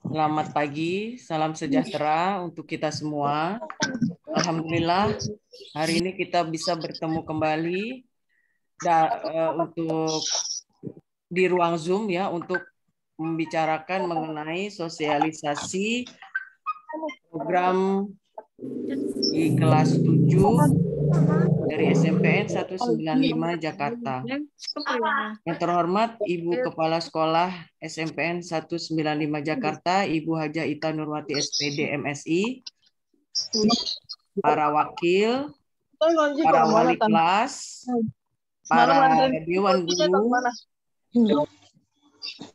Selamat pagi, salam sejahtera untuk kita semua. Alhamdulillah, hari ini kita bisa bertemu kembali untuk di ruang Zoom ya untuk membicarakan mengenai sosialisasi program di kelas 7 dari SMPN 195 Jakarta. Yang terhormat Ibu Kepala Sekolah SMPN 195 Jakarta, Ibu Hajah Ita Nurwati SPD MSI, para wakil, para wali kelas, para dewan guru,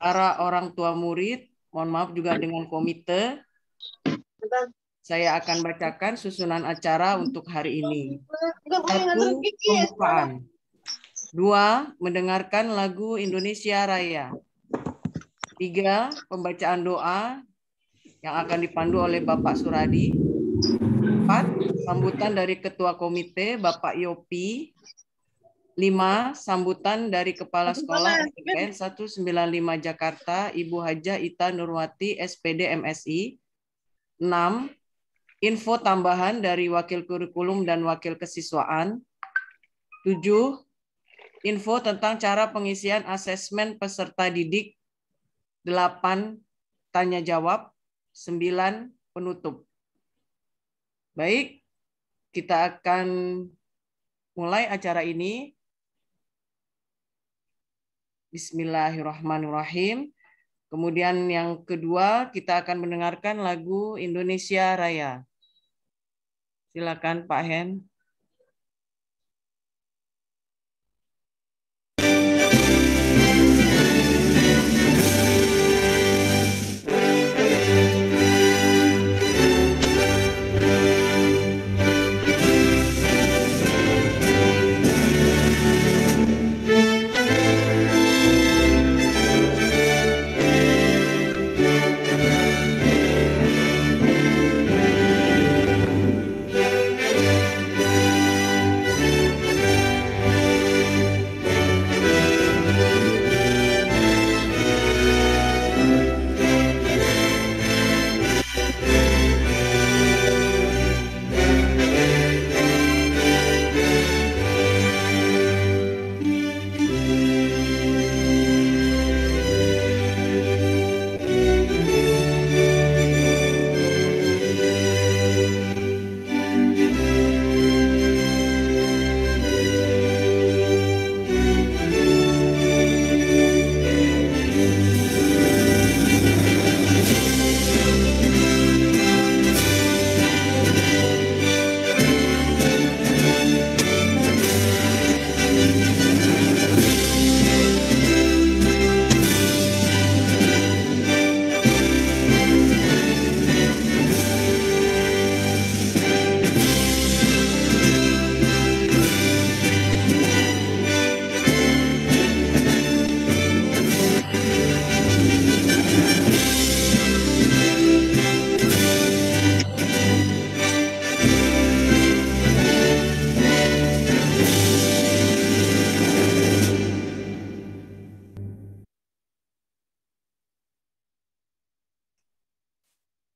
para orang tua murid, mohon maaf juga dengan komite. Saya akan bacakan susunan acara untuk hari ini. 1. Pembukaan. 2. Mendengarkan lagu Indonesia Raya. 3. Pembacaan doa yang akan dipandu oleh Bapak Suradi. 4. Sambutan dari Ketua Komite Bapak Yopi. 5. Sambutan dari Kepala Sekolah SMPN 195 Jakarta Ibu Hajah Ita Nurwati SPD MSI. 6. Info tambahan dari Wakil Kurikulum dan Wakil Kesiswaan. 7. Info tentang cara pengisian asesmen peserta didik. 8. Tanya jawab. 9. Penutup. Baik, kita akan mulai acara ini. Bismillahirrahmanirrahim. Kemudian yang kedua, kita akan mendengarkan lagu Indonesia Raya. Silakan Pak Hen.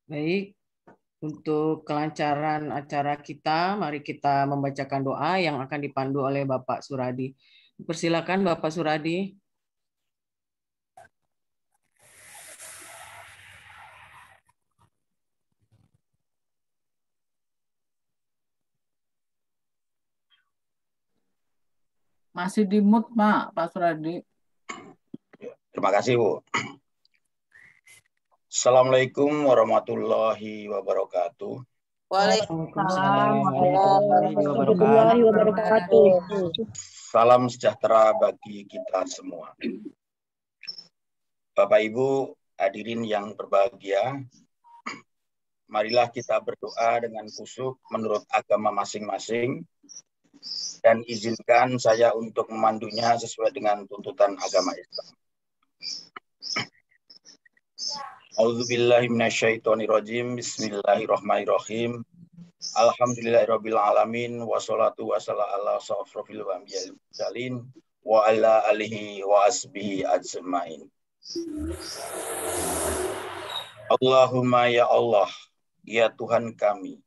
Baik, untuk kelancaran acara kita, mari kita membacakan doa yang akan dipandu oleh Bapak Suradi. Persilakan Bapak Suradi. Masih di mute, Pak Suradi. Terima kasih, Bu. Assalamualaikum warahmatullahi wabarakatuh. Waalaikumsalam warahmatullahi wabarakatuh. Salam sejahtera bagi kita semua. Bapak Ibu hadirin yang berbahagia, marilah kita berdoa dengan khusyuk menurut agama masing-masing dan izinkan saya untuk memandunya sesuai dengan tuntutan agama Islam. A'udzubillahi minasyaitonirrajim. Bismillahirrahmanirrahim. Alhamdulillahirabbil alamin wassalatu wassalamu ala asyrofil anbiya'i wal mursalin wa ala alihi wa asbihi ajmain. Allahumma ya Allah, ya Tuhan kami,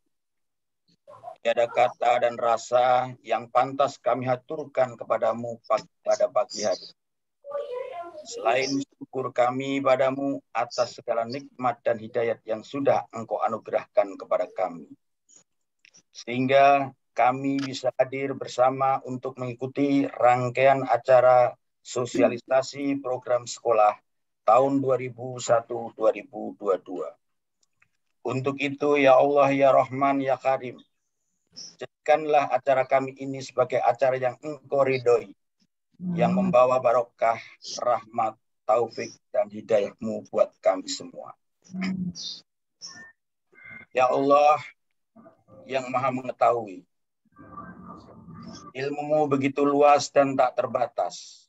tiada kata dan rasa yang pantas kami haturkan kepadamu pada pagi hari, selain syukur kami padamu atas segala nikmat dan hidayat yang sudah Engkau anugerahkan kepada kami, sehingga kami bisa hadir bersama untuk mengikuti rangkaian acara sosialisasi program sekolah tahun 2001-2022. Untuk itu, ya Allah, ya Rahman, ya Karim, jadikanlah acara kami ini sebagai acara yang Engkau ridhoi, yang membawa barokah, rahmat, taufik, dan hidayah-Mu buat kami semua. Ya Allah, yang Maha Mengetahui, ilmu-Mu begitu luas dan tak terbatas.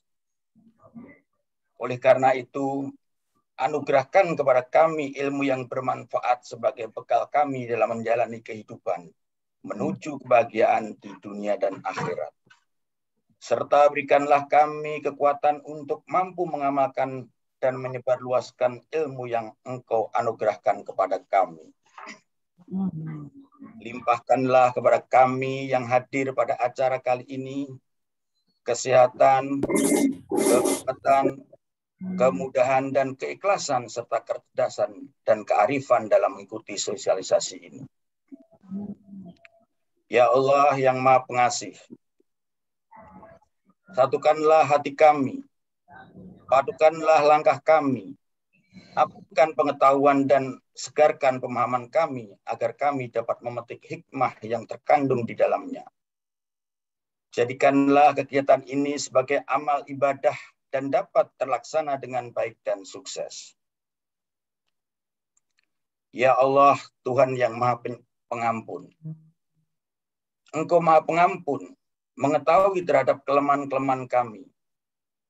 Oleh karena itu, anugerahkan kepada kami ilmu yang bermanfaat sebagai bekal kami dalam menjalani kehidupan menuju kebahagiaan di dunia dan akhirat. Serta berikanlah kami kekuatan untuk mampu mengamalkan dan menyebarluaskan ilmu yang Engkau anugerahkan kepada kami. Limpahkanlah kepada kami yang hadir pada acara kali ini kesehatan, kekuatan, kemudahan dan keikhlasan serta kecerdasan dan kearifan dalam mengikuti sosialisasi ini. Ya Allah yang Maha Pengasih, satukanlah hati kami, padukanlah langkah kami, apapkan pengetahuan dan segarkan pemahaman kami agar kami dapat memetik hikmah yang terkandung di dalamnya. Jadikanlah kegiatan ini sebagai amal ibadah dan dapat terlaksana dengan baik dan sukses. Ya Allah, Tuhan yang Maha Pengampun, Engkau Maha Pengampun, mengetahui terhadap kelemahan-kelemahan kami,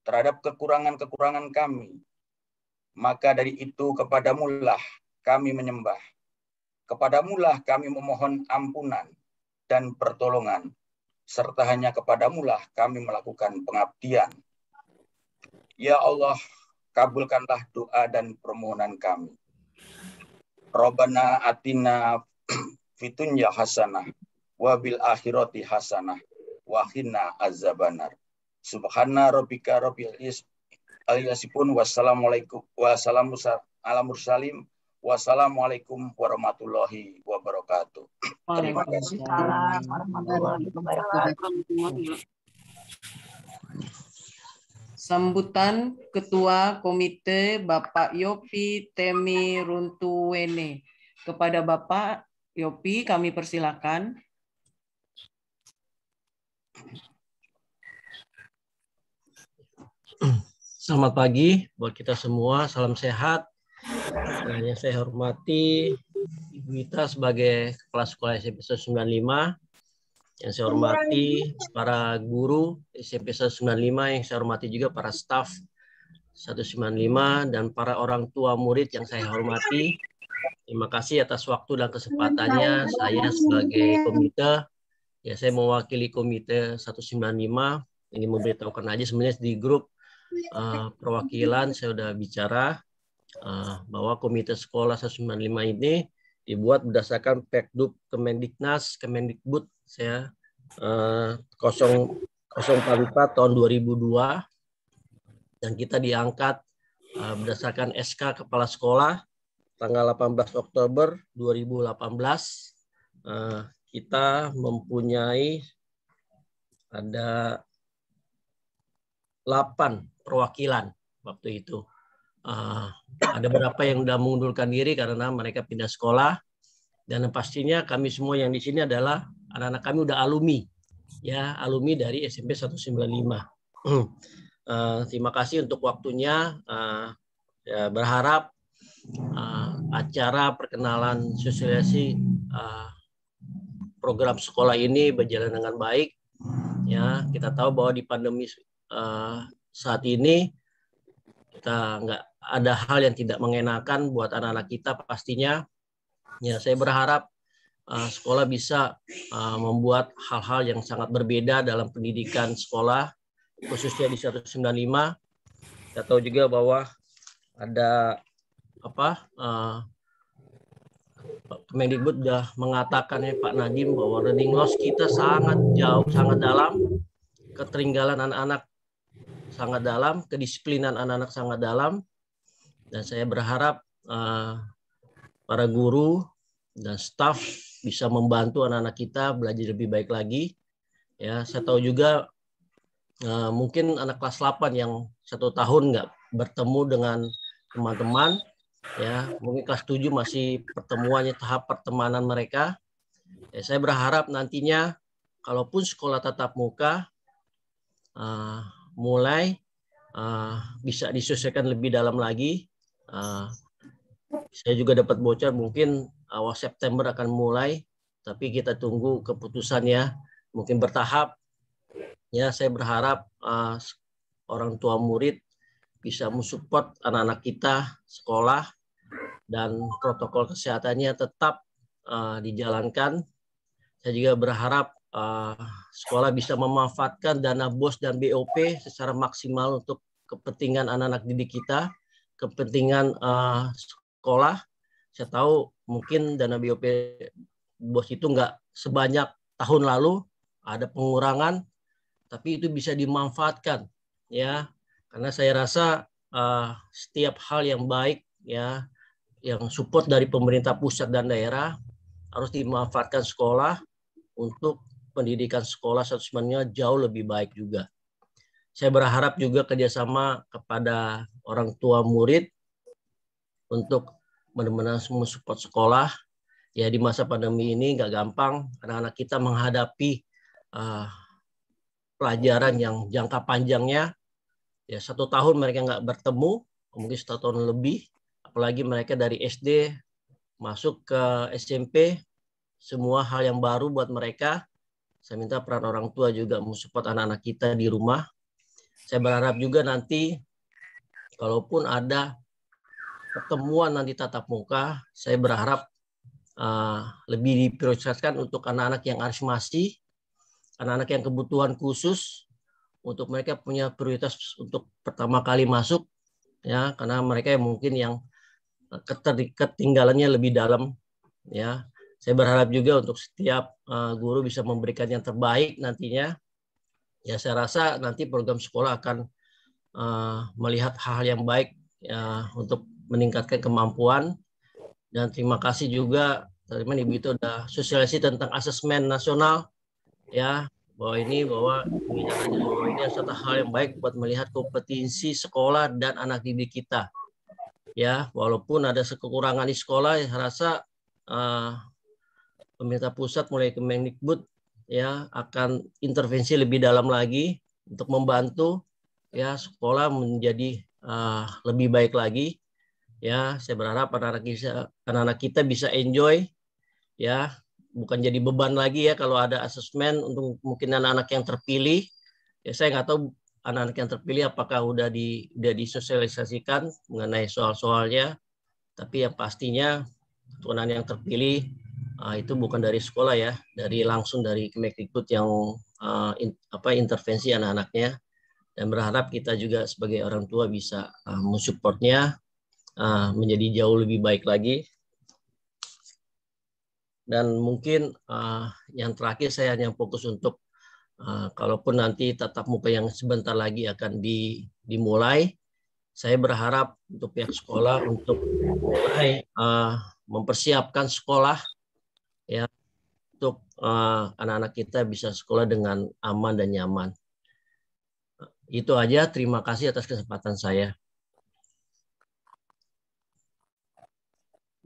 terhadap kekurangan-kekurangan kami. Maka dari itu kepadamulah kami menyembah, kepadamulah kami memohon ampunan dan pertolongan, serta hanya kepadamulah kami melakukan pengabdian. Ya Allah, kabulkanlah doa dan permohonan kami. Rabbana atina fitunya hasanah, wabil akhirati hasanah, wa qina azabannar. Subhana rabbika rabbil izzati wassalamualaikum wassalamualaikum warahmatullahi wabarakatuh. Terima kasih. Sambutan Ketua Komite Bapak Yopi Temi Runtuwene. Kepada Bapak Yopi kami persilakan. Selamat pagi buat kita semua, salam sehat. Yang saya hormati Ibu Ita sebagai Kepala Sekolah SMP 195. Yang saya hormati para guru SMP 195, yang saya hormati juga para staf 195 dan para orang tua murid yang saya hormati. Terima kasih atas waktu dan kesempatannya. Saya sebagai komite, ya saya mewakili komite 195, ini memberitahukan aja sebenarnya di grup perwakilan saya sudah bicara bahwa komite sekolah 195 ini dibuat berdasarkan Pekdub Kemendiknas Kemendikbud saya 044 tahun 2002, dan kita diangkat berdasarkan SK Kepala Sekolah tanggal 18 Oktober 2018. Kita mempunyai ada 8 perwakilan waktu itu. Ada beberapa yang sudah mengundurkan diri karena mereka pindah sekolah, dan pastinya kami semua yang di sini adalah anak-anak kami udah alumni, ya alumni dari SMP 195. Terima kasih untuk waktunya. Ya, berharap acara perkenalan sosialisasi program sekolah ini berjalan dengan baik. Ya, kita tahu bahwa di pandemi saat ini kita nggak ada hal yang tidak mengenakan buat anak-anak kita pastinya. Ya, saya berharap sekolah bisa membuat hal-hal yang sangat berbeda dalam pendidikan sekolah, khususnya di 195. Kita tahu juga bahwa ada Kemendikbud sudah mengatakan ya Pak Nadiem bahwa learning loss kita sangat jauh, sangat dalam, ketertinggalan anak-anak sangat dalam, kedisiplinan anak-anak sangat dalam, dan saya berharap para guru dan staf bisa membantu anak-anak kita belajar lebih baik lagi. Ya, saya tahu juga mungkin anak kelas 8 yang 1 tahun nggak bertemu dengan teman-teman, ya mungkin kelas 7 masih pertemuannya tahap pertemanan mereka. Ya, saya berharap nantinya kalaupun sekolah tatap muka mulai bisa disesuaikan lebih dalam lagi. Saya juga dapat bocor mungkin awal September akan mulai, tapi kita tunggu keputusannya, mungkin bertahap. Ya, saya berharap orang tua murid bisa mensupport anak-anak kita sekolah dan protokol kesehatannya tetap dijalankan. Saya juga berharap sekolah bisa memanfaatkan dana BOS dan BOP secara maksimal untuk kepentingan anak-anak didik kita, kepentingan sekolah. Saya tahu mungkin dana BOP BOS itu nggak sebanyak tahun lalu, ada pengurangan, tapi itu bisa dimanfaatkan, ya, karena saya rasa setiap hal yang baik, ya, yang support dari pemerintah pusat dan daerah harus dimanfaatkan sekolah untuk pendidikan sekolah sebenarnya jauh lebih baik juga. Saya berharap juga kerjasama kepada orang tua murid untuk benar-benar mensupport sekolah. Ya, di masa pandemi ini nggak gampang anak-anak kita menghadapi pelajaran yang jangka panjangnya. Ya, 1 tahun mereka nggak bertemu, mungkin 1 tahun lebih, apalagi mereka dari SD masuk ke SMP, semua hal yang baru buat mereka. Saya minta peran orang tua juga mensupport anak-anak kita di rumah. Saya berharap juga nanti kalaupun ada pertemuan nanti tatap muka, saya berharap lebih diprioritaskan untuk anak-anak yang arismasi, anak-anak yang kebutuhan khusus, untuk mereka punya prioritas untuk pertama kali masuk, ya, karena mereka yang mungkin yang ketinggalannya lebih dalam, ya. Saya berharap juga untuk setiap guru bisa memberikan yang terbaik nantinya. Ya, saya rasa nanti program sekolah akan melihat hal-hal yang baik, ya, untuk meningkatkan kemampuan. Dan terima kasih juga teman-teman Ibu itu sudah sosialisasi tentang asesmen nasional, ya, bahwa ini satu hal yang baik buat melihat kompetensi sekolah dan anak didik kita. Ya, walaupun ada kekurangan di sekolah, saya rasa pemerintah pusat mulai Kemendikbud, ya, akan intervensi lebih dalam lagi untuk membantu, ya, sekolah menjadi lebih baik lagi. Ya, saya berharap anak-anak kita bisa enjoy, ya, bukan jadi beban lagi, ya, kalau ada asesmen untuk mungkin anak-anak yang terpilih. Ya, saya nggak tahu anak-anak yang terpilih apakah udah disosialisasikan mengenai soal-soalnya, tapi yang pastinya untuk anak yang terpilih itu bukan dari sekolah, ya, langsung dari Kemendikbud yang intervensi anak-anaknya, dan berharap kita juga sebagai orang tua bisa mensupportnya menjadi jauh lebih baik lagi. Dan mungkin yang terakhir saya hanya fokus untuk kalaupun nanti tatap muka yang sebentar lagi akan dimulai, saya berharap untuk pihak sekolah untuk mulai mempersiapkan sekolah, ya, untuk anak-anak kita bisa sekolah dengan aman dan nyaman. Itu aja, terima kasih atas kesempatan saya.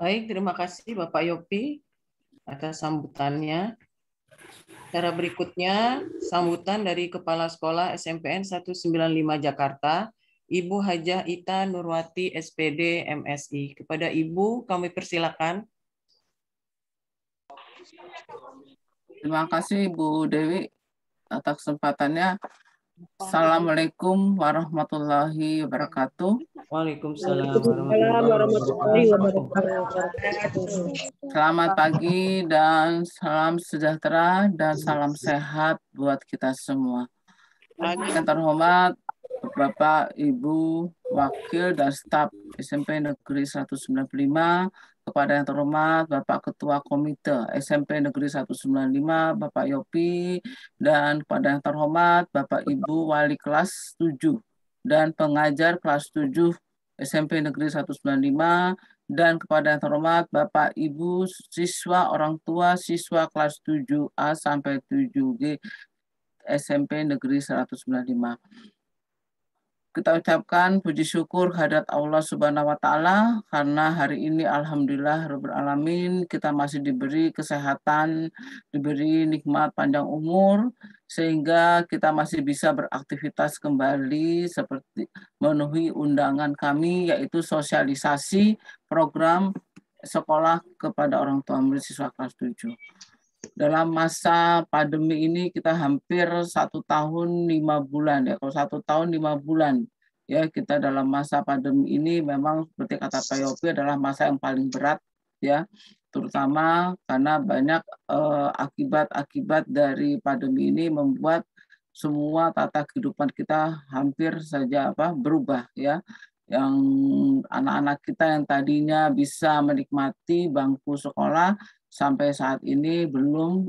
Baik, terima kasih Bapak Yopi atas sambutannya. Cara berikutnya, sambutan dari Kepala Sekolah SMPN 195 Jakarta, Ibu Hajah Ita Nurwati, SPD, MSI. Kepada Ibu, kami persilakan. Terima kasih Bu Dewi atas kesempatannya. Assalamualaikum warahmatullahi wabarakatuh. Waalaikumsalam warahmatullahi wabarakatuh. Selamat pagi dan salam sejahtera dan salam sehat buat kita semua. Yang terhormat Bapak, Ibu, Wakil, dan staf SMP Negeri 195, kepada yang terhormat Bapak Ketua Komite SMP Negeri 195, Bapak Yopi, dan kepada yang terhormat Bapak Ibu Wali kelas 7 dan pengajar kelas 7 SMP Negeri 195, dan kepada yang terhormat Bapak Ibu siswa orang tua siswa kelas 7A sampai 7G SMP Negeri 195. Kita ucapkan puji syukur kehadirat Allah Subhanahu wa taala karena hari ini alhamdulillah rabbil alamin kita masih diberi kesehatan, diberi nikmat panjang umur sehingga kita masih bisa beraktivitas kembali seperti memenuhi undangan kami yaitu sosialisasi program sekolah kepada orang tua murid siswa kelas 7. Dalam masa pandemi ini kita hampir 1 tahun 5 bulan ya. Kalau 1 tahun 5 bulan ya kita dalam masa pandemi ini memang seperti kata Pak Yopi adalah masa yang paling berat ya, terutama karena banyak akibat-akibat dari pandemi ini membuat semua tata kehidupan kita hampir saja berubah ya. Yang anak-anak kita yang tadinya bisa menikmati bangku sekolah sampai saat ini belum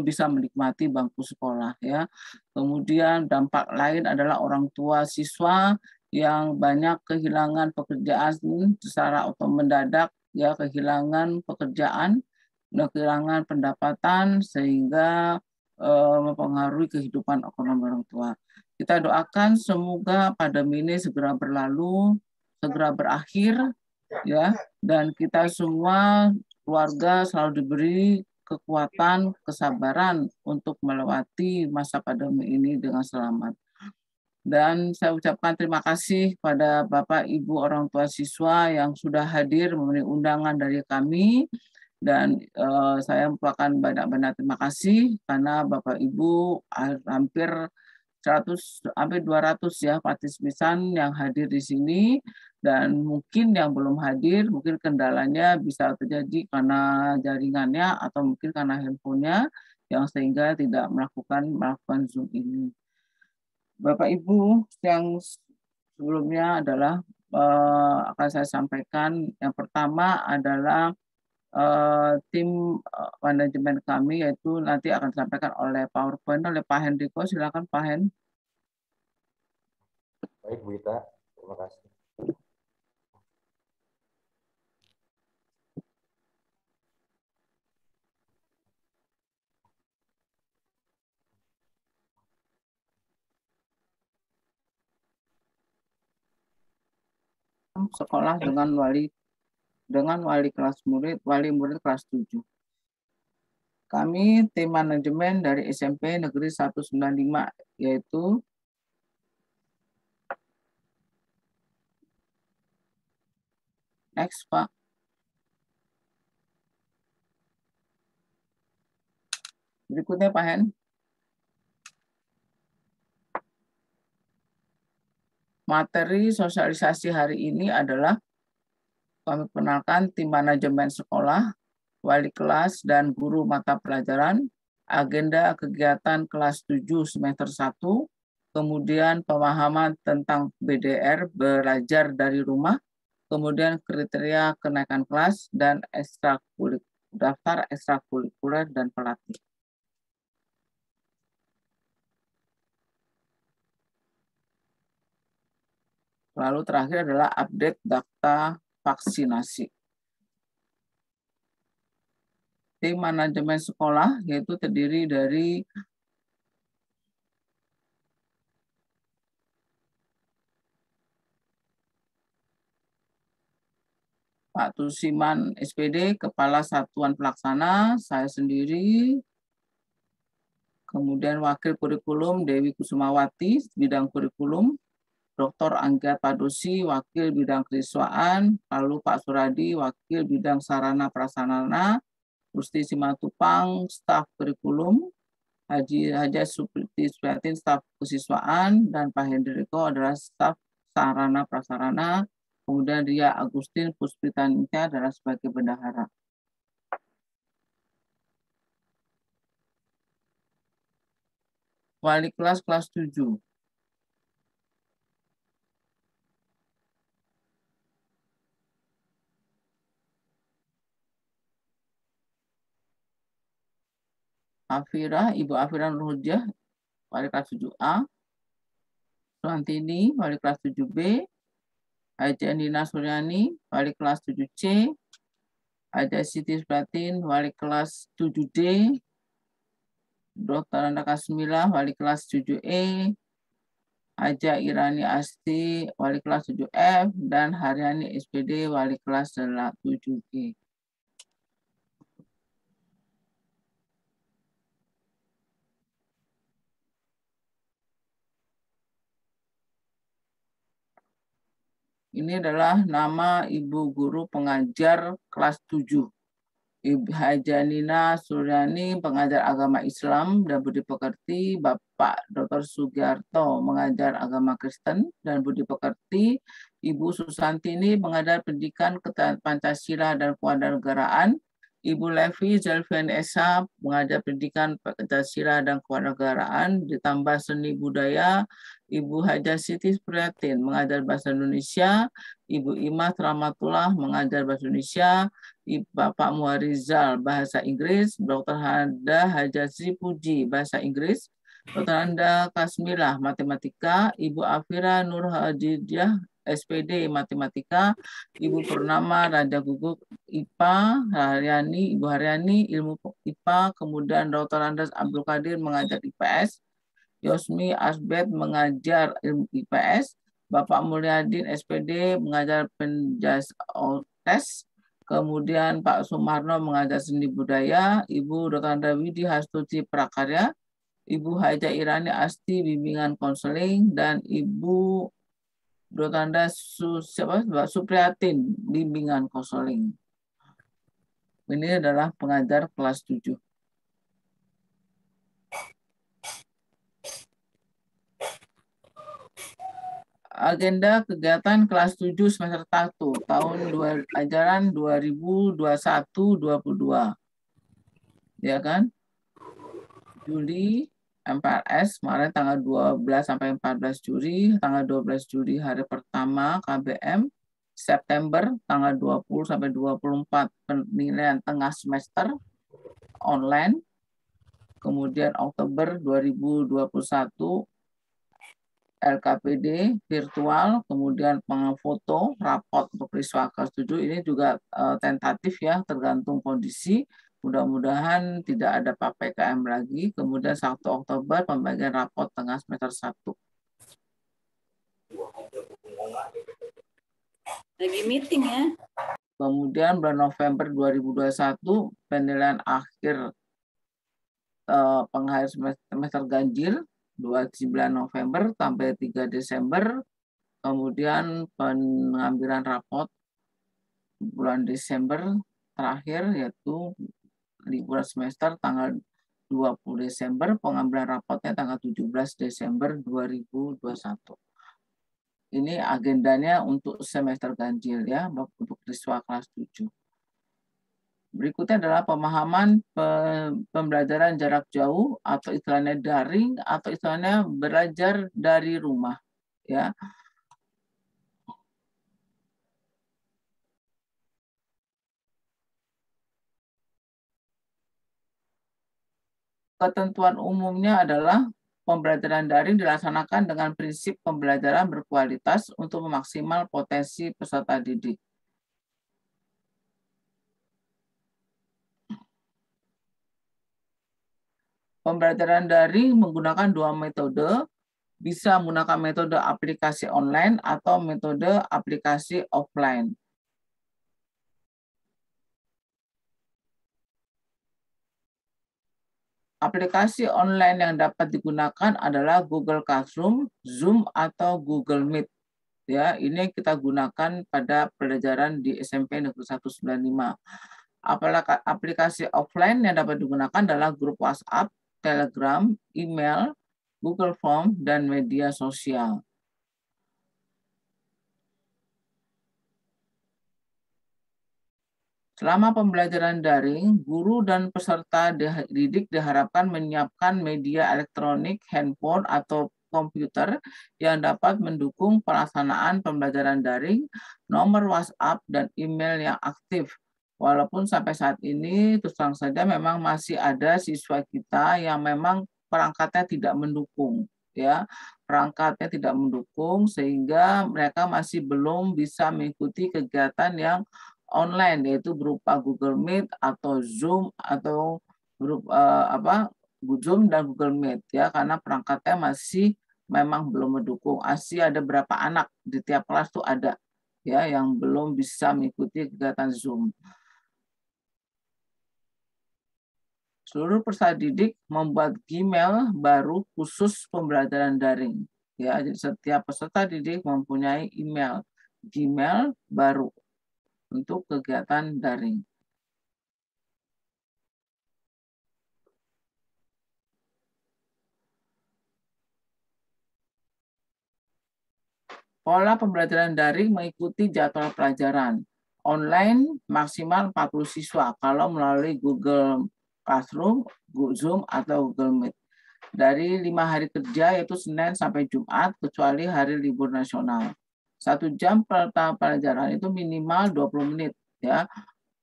bisa menikmati bangku sekolah ya. Kemudian dampak lain adalah orang tua siswa yang banyak kehilangan pekerjaan secara mendadak ya, kehilangan pekerjaan, kehilangan pendapatan sehingga mempengaruhi kehidupan ekonomi orang tua. Kita doakan semoga pandemi ini segera berlalu, segera berakhir ya, dan kita semua keluarga selalu diberi kekuatan, kesabaran untuk melewati masa pandemi ini dengan selamat. Dan saya ucapkan terima kasih pada Bapak Ibu orang tua siswa yang sudah hadir memenuhi undangan dari kami, dan saya mengucapkan banyak-banyak terima kasih karena Bapak Ibu hampir 200 ya partisipan yang hadir di sini, dan mungkin yang belum hadir mungkin kendalanya bisa terjadi karena jaringannya atau mungkin karena handphonenya yang sehingga tidak melakukan Zoom ini. Bapak Ibu yang sebelumnya adalah akan saya sampaikan, yang pertama adalah tim manajemen kami yaitu nanti akan disampaikan oleh PowerPoint oleh Pak Hendriko. Silakan Pak Hen. Baik Bu Ita, terima kasih. Sekolah dengan wali kelas murid, wali murid kelas 7. Kami tim manajemen dari SMP Negeri 195 yaitu next Pak. Berikutnya Pak Hen. Materi sosialisasi hari ini adalah kami kenalkan tim manajemen sekolah, wali kelas, dan guru mata pelajaran, agenda kegiatan kelas 7 semester 1, kemudian pemahaman tentang BDR, belajar dari rumah, kemudian kriteria kenaikan kelas, dan daftar ekstrakurikuler dan pelatih. Lalu terakhir adalah update data vaksinasi. Tim manajemen sekolah yaitu terdiri dari Pak Tusiman SPD, Kepala Satuan Pelaksana, saya sendiri, kemudian Wakil Kurikulum Dewi Kusumawati, bidang kurikulum, Dr. Angga Padosi, Wakil Bidang Kesiswaan, lalu Pak Suradi, Wakil Bidang Sarana Prasarana, Gusti Simatupang, Staf Kurikulum, Haja Supriyatin, Staf Kesiswaan, dan Pak Hendriko adalah Staf Sarana Prasarana, kemudian Ria Agustin Puspitanita adalah sebagai bendahara. Wali kelas 7. Afira, Ibu Afira Nurhujah, wali kelas 7A. Suantini, wali kelas 7B. Haja Nina Suryani, wali kelas 7C. Haja Siti Supratin, wali kelas 7D. Dr. Anda Kasmila, wali kelas 7E. Haja Irani Asti, wali kelas 7F. Dan Haryani SPD, wali kelas 7G. Ini adalah nama Ibu Guru Pengajar kelas 7. Ibu Haja Nina Suryani, pengajar agama Islam dan budi pekerti. Bapak Dr. Sugiarto, mengajar agama Kristen dan budi pekerti. Ibu Susantini, mengajar pendidikan Pancasila dan kewarganegaraan. Ibu Levi Zelvian Esa, mengajar pendidikan Pancasila dan kewarganegaraan, ditambah seni budaya. Ibu Haja Siti Supriyatin, mengajar bahasa Indonesia. Ibu Imas Rahmatullah, mengajar bahasa Indonesia. Bapak Muarizal, bahasa Inggris. Dr. Handa Hajasi Puji, bahasa Inggris. Dr. Anda Kasmilah, matematika. Ibu Afira Nur Hadidiah, SPD, matematika. Ibu Purnama Raja Guguk, IPA. Ibu Haryani, ilmu IPA. Kemudian Dr. Andas Abdul Qadir, mengajar IPS. Yosmi Asbet, mengajar ilmu IPS. Bapak Mulyadin, SPD, mengajar penjas Kemudian Pak Sumarno, mengajar seni budaya. Ibu Dr. Anda Widi Hastuti, prakarya. Ibu Haja Irani Asti, bimbingan konseling. Dan Ibu Dr. Anda Supriyatin, bimbingan konseling. Ini adalah pengajar kelas 7. Agenda kegiatan kelas 7 semester 1 tahun ajaran 2021-22. Ya kan? Juli MPLS kemarin tanggal 12 sampai 14 Juli, tanggal 12 Juli hari pertama KBM, September tanggal 20 sampai 24 penilaian tengah semester online. Kemudian Oktober 2021 LKPD virtual, kemudian penfoto raport untuk peristiwa kelas 7 ini juga tentatif ya, tergantung kondisi. Mudah-mudahan tidak ada PPKM lagi. Kemudian 1 Oktober pembagian raport tengah semester 1. Lagi meeting ya. Kemudian bulan November 2021 penilaian akhir pengakhir semester ganjil 29 November sampai 3 Desember. Kemudian pengambilan raport bulan Desember terakhir, yaitu liburan semester tanggal 20 Desember, pengambilan rapotnya tanggal 17 Desember 2021. Ini agendanya untuk semester ganjil ya, untuk siswa kelas 7. Berikutnya adalah pemahaman pembelajaran jarak jauh atau istilahnya daring atau istilahnya belajar dari rumah ya. Ketentuan umumnya adalah pembelajaran daring dilaksanakan dengan prinsip pembelajaran berkualitas untuk memaksimal potensi peserta didik. Pembelajaran daring menggunakan 2 metode, bisa menggunakan metode aplikasi online atau metode aplikasi offline. Aplikasi online yang dapat digunakan adalah Google Classroom, Zoom, atau Google Meet. Ya, ini kita gunakan pada pelajaran di SMP Negeri 195. Aplikasi offline yang dapat digunakan adalah grup WhatsApp, Telegram, email, Google Form, dan media sosial. Selama pembelajaran daring, guru dan peserta didik diharapkan menyiapkan media elektronik, handphone, atau komputer yang dapat mendukung pelaksanaan pembelajaran daring, nomor WhatsApp, dan email yang aktif. Walaupun sampai saat ini, terus terang saja memang masih ada siswa kita yang memang perangkatnya tidak mendukung, ya, perangkatnya tidak mendukung sehingga mereka masih belum bisa mengikuti kegiatan yang online, yaitu berupa Google Meet atau Zoom atau Zoom dan Google Meet, ya, karena perangkatnya masih memang belum mendukung. Masih ada berapa anak di tiap kelas tuh ada, ya, yang belum bisa mengikuti kegiatan Zoom. Seluruh peserta didik membuat Gmail baru khusus pembelajaran daring. Ya, jadi setiap peserta didik mempunyai email Gmail baru untuk kegiatan daring. Pola pembelajaran daring mengikuti jadwal pelajaran. Online maksimal 40 siswa kalau melalui Google Classroom, Zoom, atau Google Meet. Dari 5 hari kerja yaitu Senin sampai Jumat kecuali hari libur nasional. 1 jam pelajaran itu minimal 20 menit, ya.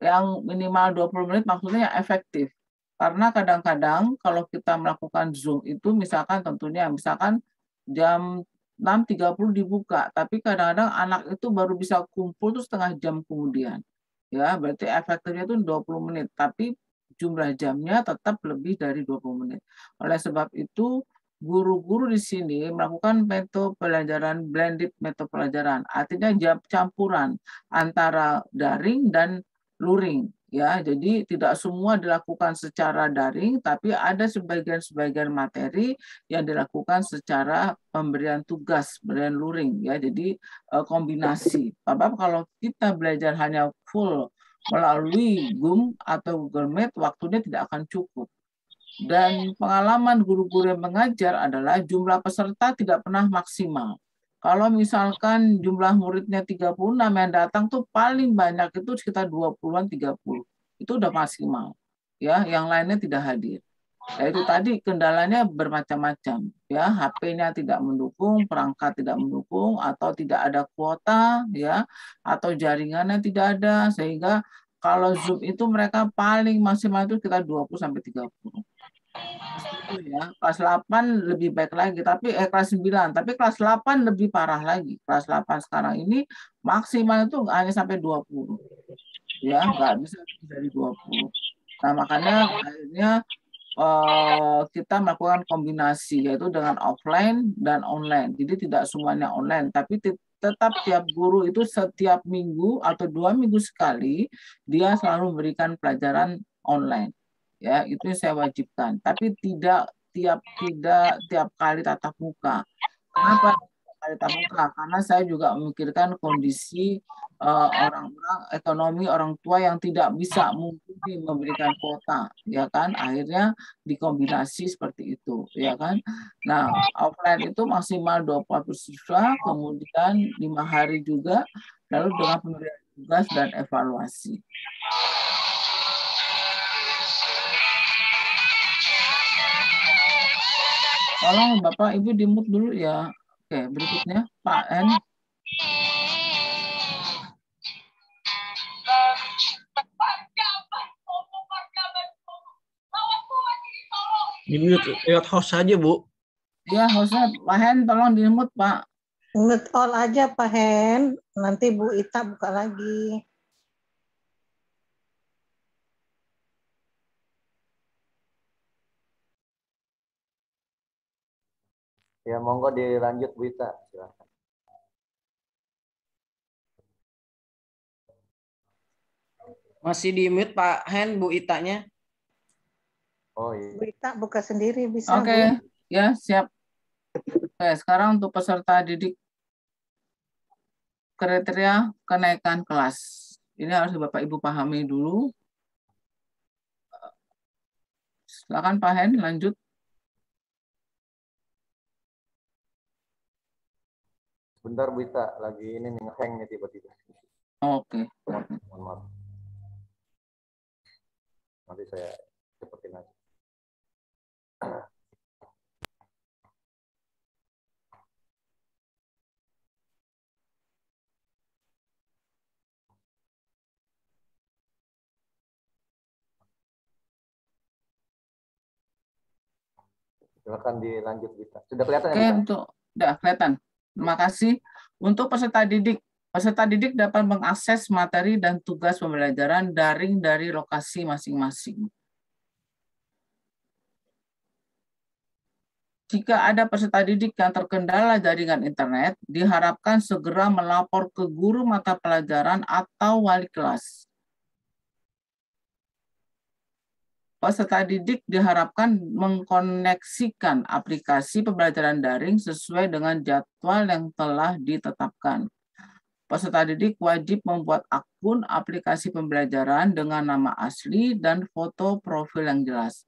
Yang minimal 20 menit maksudnya efektif. Karena kadang-kadang kalau kita melakukan Zoom itu misalkan jam 6.30 dibuka, tapi kadang-kadang anak itu baru bisa kumpul tuh setengah jam kemudian. Ya, berarti efektifnya itu 20 menit, tapi jumlah jamnya tetap lebih dari 20 menit. Oleh sebab itu, guru-guru di sini melakukan metode pelajaran blended metode pelajaran, artinya campuran antara daring dan luring, ya. Jadi tidak semua dilakukan secara daring, tapi ada sebagian materi yang dilakukan secara pemberian tugas, pemberian luring, ya. Jadi kombinasi. Sebab kalau kita belajar hanya full melalui Zoom atau Google Meet, waktunya tidak akan cukup. Dan pengalaman guru-guru yang mengajar adalah jumlah peserta tidak pernah maksimal. Kalau misalkan jumlah muridnya 36 yang datang tuh paling banyak itu sekitar 20-an 30. Itu udah maksimal. Ya, yang lainnya tidak hadir. Ya, itu tadi kendalanya bermacam-macam. Ya, HP-nya tidak mendukung, perangkat tidak mendukung, atau tidak ada kuota, ya, atau jaringannya tidak ada, sehingga kalau Zoom itu mereka paling maksimal itu sekitar 20 sampai 30. Itu ya, kelas 8 lebih baik lagi, tapi kelas 9, tapi kelas 8 lebih parah lagi. Kelas 8 sekarang ini maksimal itu hanya sampai 20. Ya, nggak bisa dari 20. Nah, makanya akhirnya kita melakukan kombinasi, yaitu dengan offline dan online. Jadi tidak semuanya online, tapi tetap tiap guru itu setiap minggu atau 2 minggu sekali dia selalu memberikan pelajaran online. Ya, itu yang saya wajibkan. Tapi tidak tiap kali tatap muka. Kenapa kali tatap muka? Karena saya juga memikirkan kondisi orang-orang ekonomi orang tua yang tidak bisa mungkin memberikan kuota, ya kan? Akhirnya dikombinasi seperti itu, ya kan? Nah, offline itu maksimal 20 siswa, kemudian 5 hari juga, lalu dengan pemberian tugas dan evaluasi. Tolong Bapak Ibu di-mute dulu ya. Oke, berikutnya Pak N. Di-mute lewat host saja, Bu. Ya, hostnya Pak Hen, tolong di-mute, Pak. Mute all aja Pak Hen, nanti Bu Ita buka lagi. Ya, monggo dilanjut Bu Ita, silakan. Masih di mute Pak Hen, Bu Itanya. Oh iya. Bu Ita buka sendiri bisa, Oke, Bu. ya siap. Oke, sekarang untuk peserta didik kriteria kenaikan kelas. Ini harus Bapak Ibu pahami dulu. Silakan Pak Hen, lanjut. Sebentar Bu Ita, lagi ini nih nge-hang nih tiba-tiba. Oke. Mohon maaf. Nanti saya cepetin aja. Silakan dilanjut Wita. Sudah kelihatan Oke, ya, Wita? udah kelihatan. Terima kasih. Untuk peserta didik dapat mengakses materi dan tugas pembelajaran daring dari lokasi masing-masing. Jika ada peserta didik yang terkendala jaringan internet, diharapkan segera melapor ke guru mata pelajaran atau wali kelas. Peserta didik diharapkan mengkoneksikan aplikasi pembelajaran daring sesuai dengan jadwal yang telah ditetapkan. Peserta didik wajib membuat akun aplikasi pembelajaran dengan nama asli dan foto profil yang jelas.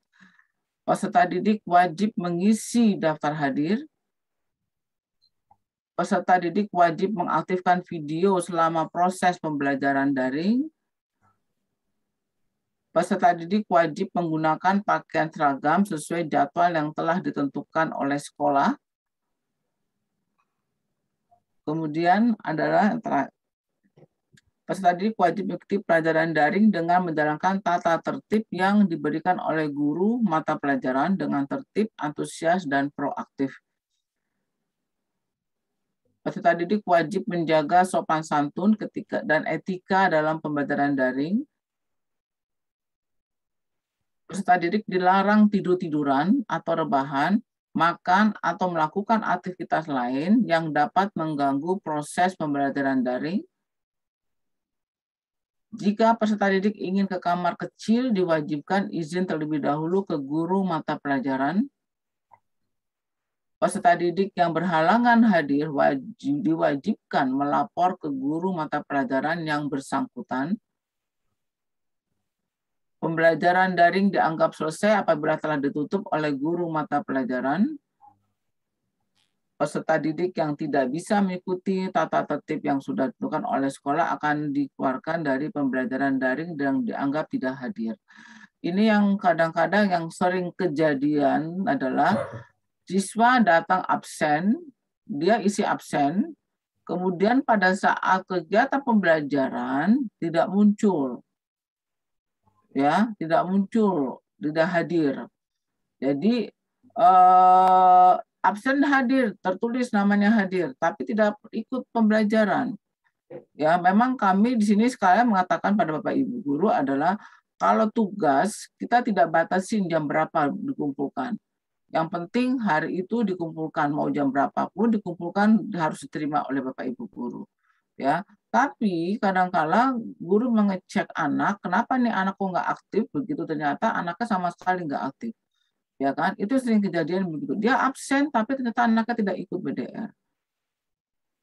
Peserta didik wajib mengisi daftar hadir. Peserta didik wajib mengaktifkan video selama proses pembelajaran daring. Peserta didik wajib menggunakan pakaian seragam sesuai jadwal yang telah ditentukan oleh sekolah. Kemudian adalah peserta didik wajib mengikuti pelajaran daring dengan menjalankan tata tertib yang diberikan oleh guru mata pelajaran dengan tertib, antusias, dan proaktif. Peserta didik wajib menjaga sopan santun dan etika dalam pembelajaran daring. Peserta didik dilarang tidur-tiduran atau rebahan, makan, atau melakukan aktivitas lain yang dapat mengganggu proses pembelajaran daring. Jika peserta didik ingin ke kamar kecil, diwajibkan izin terlebih dahulu ke guru mata pelajaran. Peserta didik yang berhalangan hadir diwajibkan melapor ke guru mata pelajaran yang bersangkutan. Pembelajaran daring dianggap selesai apabila telah ditutup oleh guru mata pelajaran. Peserta didik yang tidak bisa mengikuti tata tertib yang sudah ditentukan oleh sekolah akan dikeluarkan dari pembelajaran daring dan dianggap tidak hadir. Ini yang kadang-kadang yang sering kejadian adalah siswa datang absen, dia isi absen, kemudian pada saat kegiatan pembelajaran tidak muncul. Ya, tidak muncul, tidak hadir. Jadi absen hadir, tertulis namanya hadir, tapi tidak ikut pembelajaran. Ya, memang kami di sini sekalian mengatakan pada Bapak Ibu guru adalah kalau tugas kita tidak batasin jam berapa dikumpulkan. Yang penting hari itu dikumpulkan, mau jam berapapun dikumpulkan harus diterima oleh Bapak Ibu guru. Ya, tapi kadang-kala guru mengecek anak, kenapa nih anak kok nggak aktif, begitu ternyata anaknya sama sekali nggak aktif. Ya kan, itu sering kejadian begitu. Dia absen, tapi ternyata anaknya tidak ikut BDR.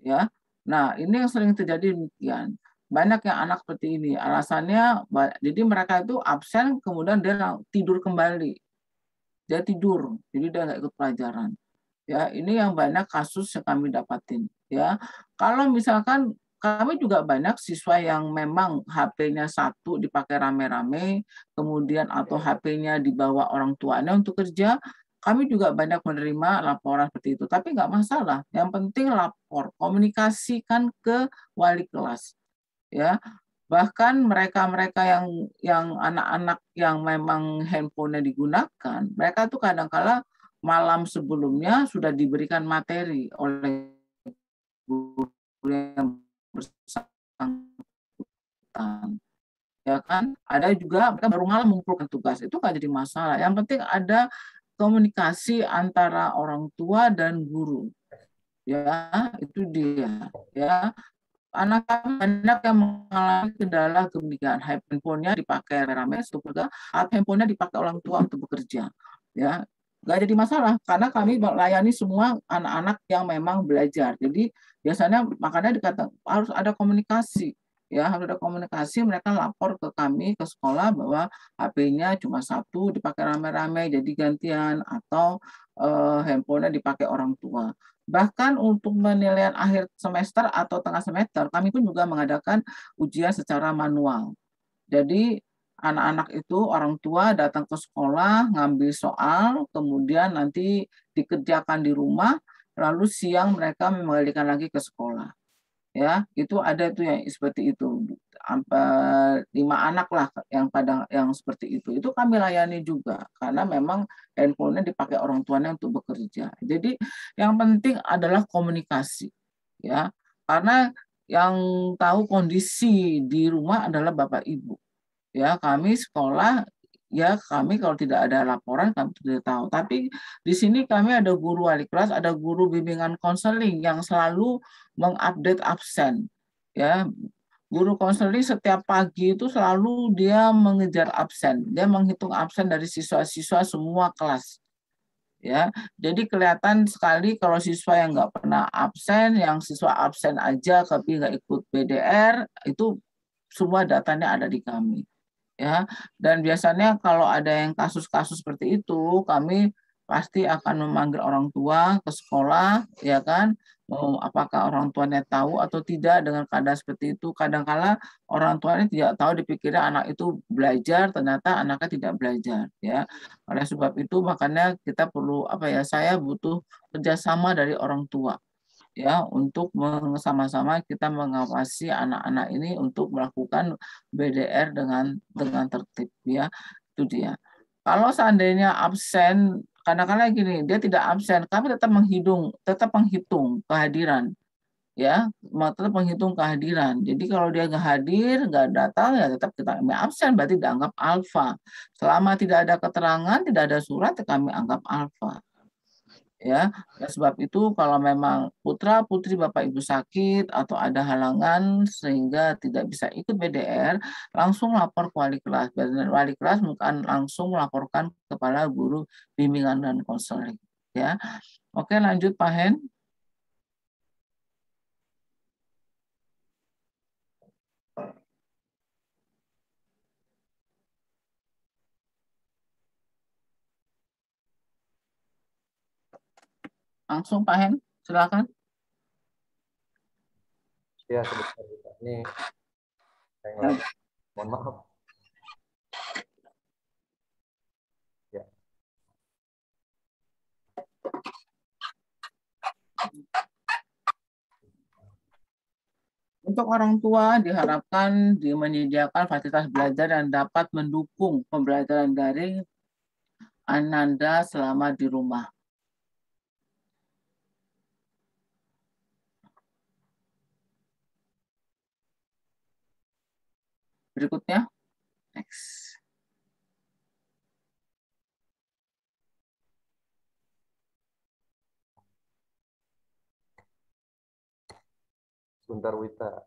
Ya, nah ini yang sering terjadi demikian. Banyak yang anak seperti ini, alasannya, jadi mereka itu absen, kemudian dia tidur kembali. Dia tidur, jadi dia nggak ikut pelajaran. Ya, ini yang banyak kasus yang kami dapatin. Ya, kalau misalkan kami juga banyak siswa yang memang HP-nya satu dipakai rame-rame, kemudian atau HP-nya dibawa orang tuanya untuk kerja, kami juga banyak menerima laporan seperti itu. Tapi nggak masalah, yang penting lapor, komunikasikan ke wali kelas. Ya, bahkan mereka-mereka yang anak-anak yang memang handphonenya digunakan, mereka tuh kadang-kala malam sebelumnya sudah diberikan materi oleh guru yang bersangkutan. Ya kan, ada juga mereka baru malam mengumpulkan tugas, itu nggak jadi masalah. Yang penting ada komunikasi antara orang tua dan guru. Ya, itu dia. Ya, anak banyak yang mengalami kendala demikian, handphonenya dipakai rame untuk bekerja, atau handphonenya dipakai orang tua untuk bekerja. Ya, nggak jadi masalah karena kami melayani semua anak-anak yang memang belajar. Jadi biasanya makanya dikatakan harus ada komunikasi. Ya, harus ada komunikasi, mereka lapor ke kami, ke sekolah bahwa HP-nya cuma satu, dipakai rame-rame, jadi gantian, atau handphonenya dipakai orang tua. Bahkan untuk penilaian akhir semester atau tengah semester, kami pun juga mengadakan ujian secara manual. Jadi anak-anak itu orang tua datang ke sekolah, ngambil soal, kemudian nanti dikerjakan di rumah, lalu siang mereka mengembalikan lagi ke sekolah. Ya, itu ada tuh yang seperti itu. Sampai 5 anak lah yang seperti itu. Itu kami layani juga karena memang handphonenya dipakai orang tuanya untuk bekerja. Jadi yang penting adalah komunikasi, ya. Karena yang tahu kondisi di rumah adalah Bapak Ibu. Ya, kami sekolah, ya kami kalau tidak ada laporan kami tidak tahu. Tapi di sini kami ada guru wali kelas, ada guru bimbingan konseling yang selalu mengupdate absen. Ya, guru konseling setiap pagi itu selalu dia mengejar absen. Dia menghitung absen dari siswa-siswa semua kelas. Ya, jadi kelihatan sekali kalau siswa yang nggak pernah absen, yang siswa absen aja tapi nggak ikut BDR, itu semua datanya ada di kami. Ya, dan biasanya kalau ada yang kasus-kasus seperti itu, kami pasti akan memanggil orang tua ke sekolah, ya kan, apakah orang tuanya tahu atau tidak dengan keadaan seperti itu. Kadang-kala orang tuanya tidak tahu, dipikirnya anak itu belajar, ternyata anaknya tidak belajar, ya. Oleh sebab itu makanya kita perlu saya butuh kerjasama dari orang tua, ya, untuk sama-sama kita mengawasi anak-anak ini untuk melakukan BDR dengan tertib, ya. Itu dia. Kalau seandainya absen, kadang-kadang gini, dia tidak absen, kami tetap menghitung kehadiran, ya, tetap menghitung kehadiran. Jadi kalau dia nggak hadir, nggak datang, ya tetap kita absen, berarti dianggap alfa. Selama tidak ada keterangan, tidak ada surat, kami anggap alfa. Ya, sebab itu kalau memang putra putri Bapak Ibu sakit atau ada halangan sehingga tidak bisa ikut BDR, langsung lapor ke wali kelas. Dan wali kelas bukan langsung melaporkan kepala guru bimbingan dan konseling. Ya, oke, lanjut Pak Hen. Langsung Pak Hen, silakan. Ya, sebentar. Ini yang lagi. Mohon maaf. Ya. Untuk orang tua diharapkan menyediakan fasilitas belajar yang dapat mendukung pembelajaran daring Ananda selama di rumah. Berikutnya, next. Sebentar Wita.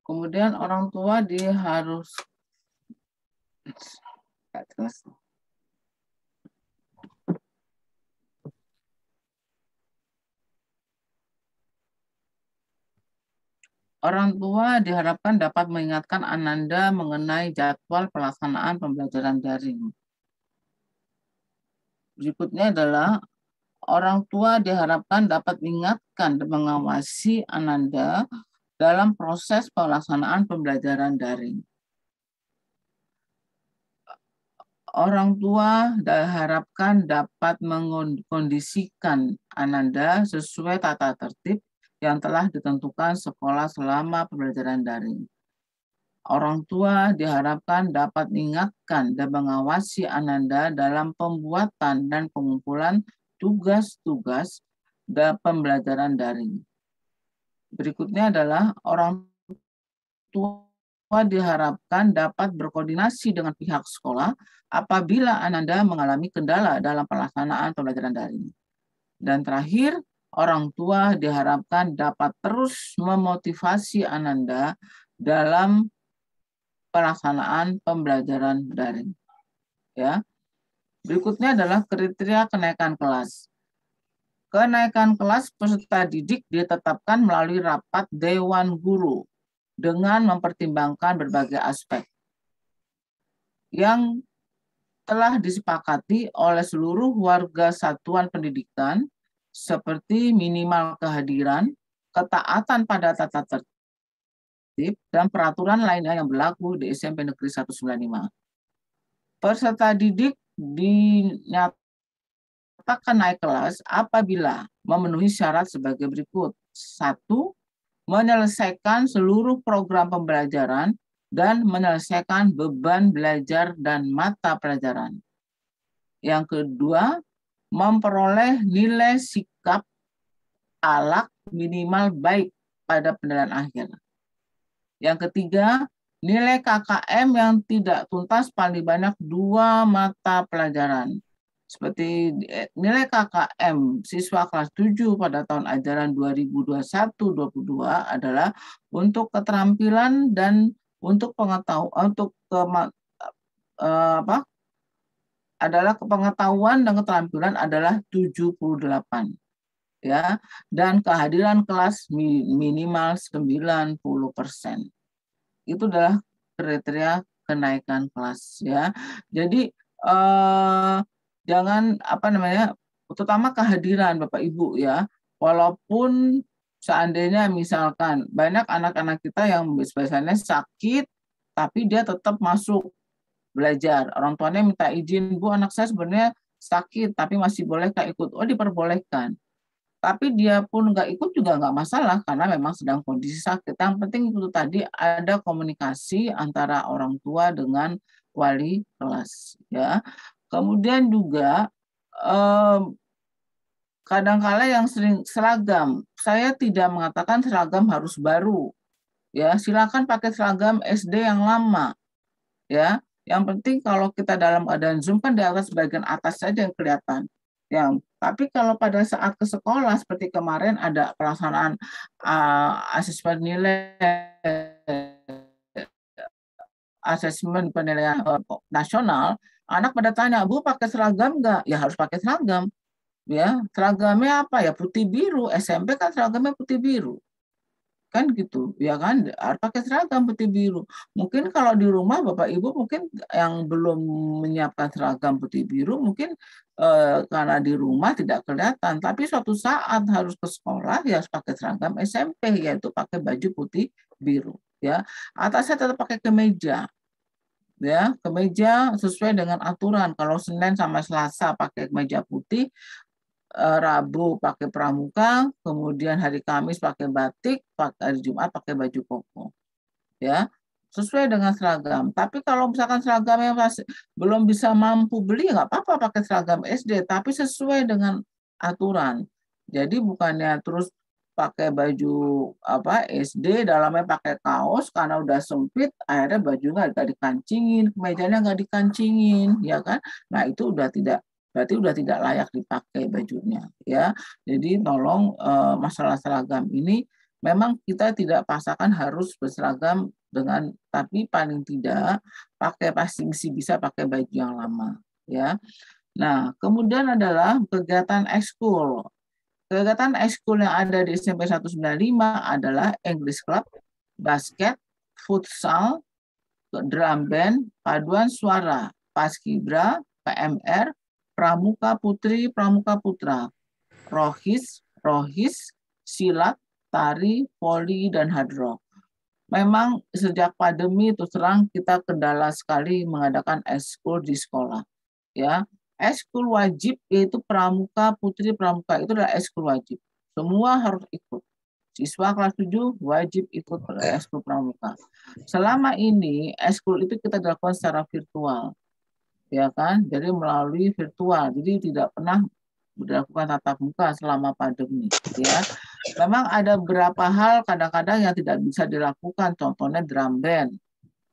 Kemudian orang tua dia harus orang tua diharapkan dapat mengingatkan Ananda mengenai jadwal pelaksanaan pembelajaran daring. Berikutnya adalah orang tua diharapkan dapat mengingatkan dan mengawasi Ananda dalam proses pelaksanaan pembelajaran daring. Orang tua diharapkan dapat mengkondisikan Ananda sesuai tata tertib yang telah ditentukan sekolah selama pembelajaran daring. Orang tua diharapkan dapat mengingatkan dan mengawasi Ananda dalam pembuatan dan pengumpulan tugas-tugas dan pembelajaran daring. Berikutnya adalah orang tua tua diharapkan dapat berkoordinasi dengan pihak sekolah apabila Ananda mengalami kendala dalam pelaksanaan pembelajaran daring. Dan terakhir, orang tua diharapkan dapat terus memotivasi Ananda dalam pelaksanaan pembelajaran daring. Ya. Berikutnya adalah kriteria kenaikan kelas. Kenaikan kelas peserta didik ditetapkan melalui rapat Dewan Guru dengan mempertimbangkan berbagai aspek yang telah disepakati oleh seluruh warga satuan pendidikan seperti minimal kehadiran, ketaatan pada tata tertib, dan peraturan lainnya yang berlaku di SMP Negeri 195. Peserta didik dinyatakan naik kelas apabila memenuhi syarat sebagai berikut. 1. Menyelesaikan seluruh program pembelajaran dan menyelesaikan beban belajar dan mata pelajaran. Yang kedua, memperoleh nilai sikap akhlak minimal baik pada penilaian akhir. Yang ketiga, nilai KKM yang tidak tuntas paling banyak 2 mata pelajaran. Seperti nilai KKM siswa kelas 7 pada tahun ajaran 2021-22 adalah untuk keterampilan dan untuk pengetahuan adalah pengetahuan dan keterampilan adalah 78 ya, dan kehadiran kelas minimal 90%. Itu adalah kriteria kenaikan kelas ya. Jadi jangan terutama kehadiran Bapak Ibu ya. Walaupun seandainya misalkan banyak anak-anak kita yang biasanya sakit tapi dia tetap masuk belajar. Orang tuanya minta izin, Bu, anak saya sebenarnya sakit tapi masih bolehkah ikut? Oh, diperbolehkan. Tapi dia pun nggak ikut juga nggak masalah karena memang sedang kondisi sakit. Yang penting itu tadi ada komunikasi antara orang tua dengan wali kelas ya. Kemudian juga kadang-kala yang sering seragam. Saya tidak mengatakan seragam harus baru. Ya, silakan pakai seragam SD yang lama. Ya, yang penting kalau kita dalam keadaan Zoom kan di atas bagian atas saja yang kelihatan. Tapi kalau pada saat ke sekolah seperti kemarin ada pelaksanaan asesmen nilai asesmen penilaian nasional, anak pada tanya, Bu pakai seragam nggak? Ya harus pakai seragam. Ya, seragamnya apa ya? Putih biru. SMP kan seragamnya putih biru. Kan gitu, ya kan? Harus pakai seragam putih biru. Mungkin kalau di rumah Bapak Ibu mungkin yang belum menyiapkan seragam putih biru mungkin karena di rumah tidak kelihatan. Tapi suatu saat harus ke sekolah ya harus pakai seragam SMP, yaitu pakai baju putih biru. Ya, atasnya tetap pakai kemeja. Ya, kemeja sesuai dengan aturan. Kalau Senin sama Selasa pakai kemeja putih, Rabu pakai pramuka, kemudian hari Kamis pakai batik, hari Jumat pakai baju koko. Ya, sesuai dengan seragam. Tapi kalau misalkan seragamnya masih belum bisa mampu beli, nggak apa-apa pakai seragam SD, tapi sesuai dengan aturan. Jadi bukannya terus pakai baju SD dalamnya pakai kaos karena udah sempit akhirnya bajunya nggak dikancingin, kemejanya nggak dikancingin, ya kan? Nah itu berarti udah tidak layak dipakai bajunya, ya. Jadi tolong masalah seragam ini memang kita tidak paksakan harus berseragam tapi paling tidak pasti bisa pakai baju yang lama, ya. Nah kemudian adalah kegiatan ekskul. Kegiatan ekskul yang ada di SMP 195 adalah English Club, basket, futsal, drum band, paduan suara, paskibra, PMR, pramuka putri, pramuka putra, rohis, silat, tari, voli, dan hard rock. Memang sejak pandemi itu terang kita kendala sekali mengadakan ekskul di sekolah. Ya, ekskul wajib yaitu pramuka putri pramuka itu adalah ekskul wajib. Semua harus ikut. Siswa kelas 7 wajib ikut ekskul pramuka. Selama ini ekskul itu kita lakukan secara virtual. Ya kan? Jadi melalui virtual. Jadi tidak pernah dilakukan tatap muka selama pandemi, ya. Memang ada beberapa hal kadang-kadang yang tidak bisa dilakukan, contohnya drum band.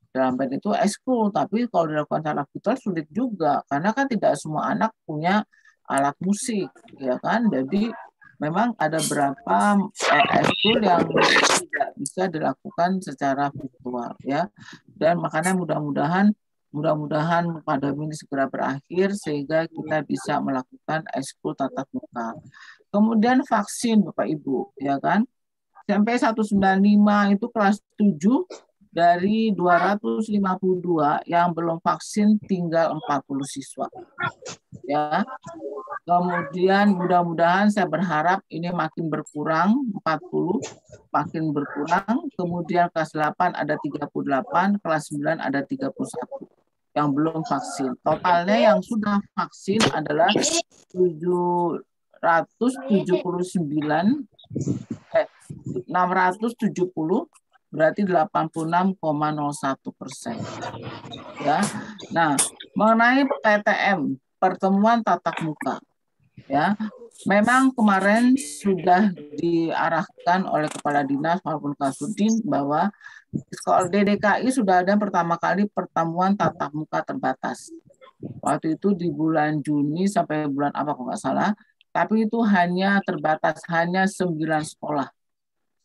dalam band itu ekskul, tapi kalau dilakukan secara virtual sulit juga karena kan tidak semua anak punya alat musik, ya kan? Jadi memang ada beberapa ekskul yang tidak bisa dilakukan secara virtual, ya. Dan makanya mudah-mudahan pandemi ini segera berakhir sehingga kita bisa melakukan ekskul tatap muka. Kemudian vaksin, Bapak Ibu, ya kan? SMP 195 itu kelas 7 dari 252 yang belum vaksin tinggal 40 siswa. Ya. Kemudian mudah-mudahan saya berharap ini makin berkurang, 40 makin berkurang. Kemudian kelas 8 ada 38, kelas 9 ada 31 yang belum vaksin. Totalnya yang sudah vaksin adalah 670, berarti 86,01%. Ya. Nah, mengenai PTM, pertemuan tatap muka, ya, memang kemarin sudah diarahkan oleh Kepala Dinas maupun Kasudin bahwa sekolah DKI sudah ada pertama kali pertemuan tatap muka terbatas. Waktu itu di bulan Juni sampai bulan apa kalau nggak salah, tapi itu hanya terbatas, hanya 9 sekolah.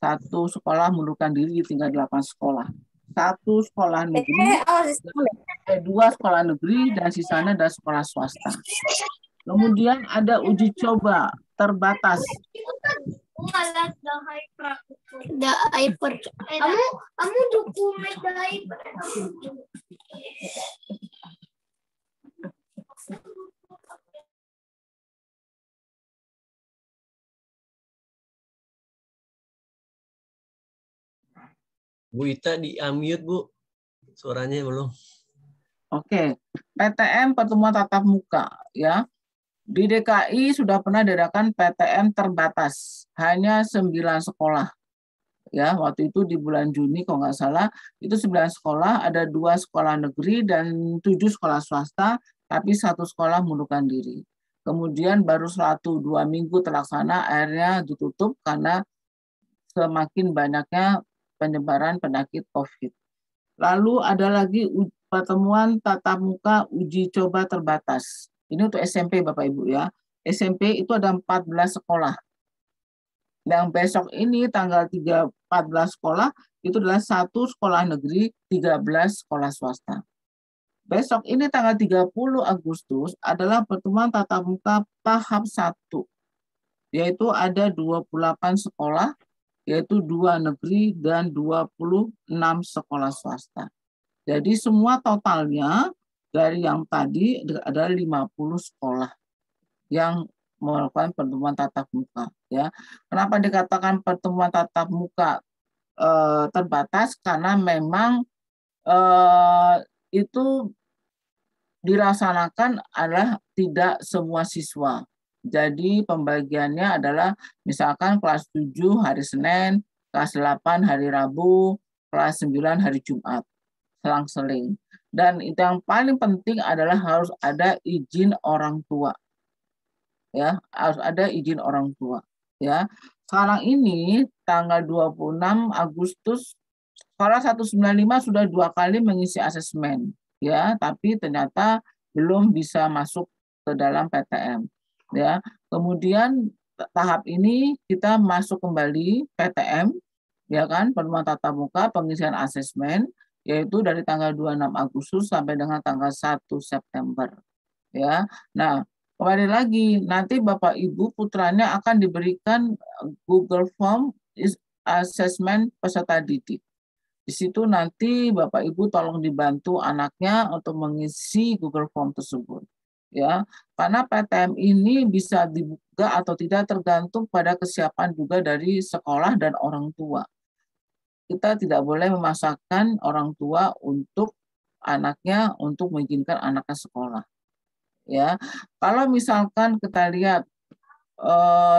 Satu sekolah mundurkan diri tinggal 8 sekolah. Satu sekolah negeri, 2 sekolah negeri, dan sisanya ada sekolah swasta. Kemudian ada uji coba terbatas. Kamu dokumen diaper. Bu Ita di-unmute, Bu. Suaranya belum. Oke, PTM pertemuan tatap muka, ya. Di DKI sudah pernah diadakan PTM terbatas, hanya 9 sekolah. Ya, waktu itu di bulan Juni kalau nggak salah, itu 9 sekolah, ada 2 sekolah negeri dan 7 sekolah swasta, tapi 1 sekolah mundurkan diri. Kemudian baru 1-2 minggu terlaksana, akhirnya ditutup karena semakin banyaknya penyebaran penyakit COVID. Lalu ada lagi pertemuan tatap muka uji coba terbatas. Ini untuk SMP Bapak Ibu ya. SMP itu ada 14 sekolah. Yang besok ini tanggal 14 sekolah itu adalah 1 sekolah negeri, 13 sekolah swasta. Besok ini tanggal 30 Agustus adalah pertemuan tatap muka tahap 1. Yaitu ada 28 sekolah, yaitu 2 negeri dan 26 sekolah swasta. Jadi semua totalnya dari yang tadi ada 50 sekolah yang melakukan pertemuan tatap muka. Ya, kenapa dikatakan pertemuan tatap muka terbatas? Karena memang itu dilaksanakan adalah tidak semua siswa. Jadi pembagiannya adalah misalkan kelas 7 hari Senin, kelas 8 hari Rabu, kelas 9 hari Jumat, selang-seling. Dan itu yang paling penting adalah harus ada izin orang tua. Ya, harus ada izin orang tua. Ya, sekarang ini tanggal 26 Agustus sekolah 195 sudah 2 kali mengisi asesmen, ya, tapi ternyata belum bisa masuk ke dalam PTM. Ya, kemudian tahap ini kita masuk kembali PTM, ya kan, pertemuan tatap muka pengisian asesmen, yaitu dari tanggal 26 Agustus sampai dengan tanggal 1 September. Ya, nah kembali lagi nanti Bapak Ibu putranya akan diberikan Google Form assessment peserta didik. Di situ nanti Bapak Ibu tolong dibantu anaknya untuk mengisi Google Form tersebut. Ya, karena PTM ini bisa dibuka atau tidak tergantung pada kesiapan juga dari sekolah dan orang tua. Kita tidak boleh memaksakan orang tua untuk anaknya untuk mengizinkan anaknya sekolah. Ya, kalau misalkan kita lihat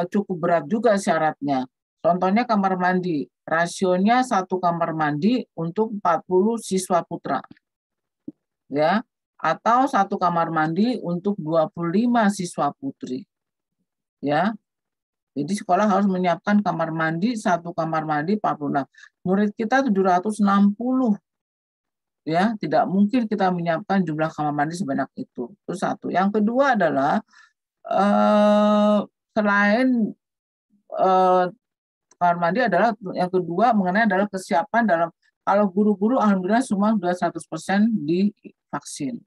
cukup berat juga syaratnya. Contohnya kamar mandi, rasionya 1 kamar mandi untuk 40 siswa putra. Ya, atau 1 kamar mandi untuk 25 siswa putri. Ya. Jadi sekolah harus menyiapkan kamar mandi, 1 kamar mandi 40. Murid kita 760. ya, tidak mungkin kita menyiapkan jumlah kamar mandi sebanyak itu. Itu satu. Yang kedua adalah selain kamar mandi adalah yang kedua mengenai adalah kesiapan dalam, kalau guru-guru alhamdulillah semua sudah 100% divaksin.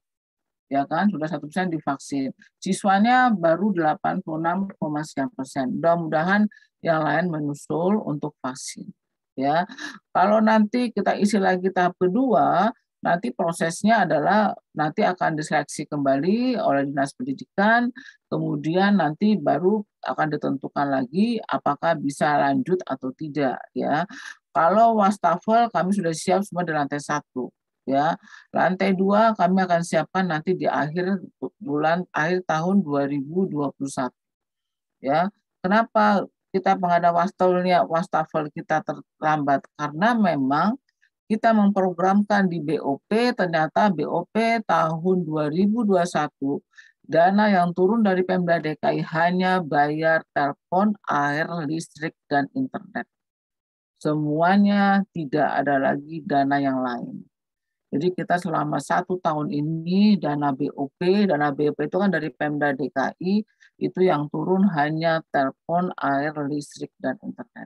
Ya kan, sudah 100% divaksin. Siswanya baru 86,sekian%. Mudah-mudahan yang lain menyusul untuk vaksin. Ya, kalau nanti kita isi lagi tahap kedua, nanti prosesnya adalah nanti akan diseleksi kembali oleh Dinas Pendidikan, kemudian nanti baru akan ditentukan lagi apakah bisa lanjut atau tidak. Ya, kalau wastafel kami sudah siap semua di lantai 1. Ya, lantai 2 kami akan siapkan nanti di akhir tahun 2021. Ya, kenapa kita pengadaan wastafel kita terlambat? Karena memang kita memprogramkan di BOP, ternyata BOP tahun 2021 dana yang turun dari Pemda DKI hanya bayar telepon, air, listrik, dan internet. Semuanya, tidak ada lagi dana yang lain. Jadi kita selama 1 tahun ini dana BOP itu kan dari Pemda DKI, itu yang turun hanya telepon, air, listrik, dan internet.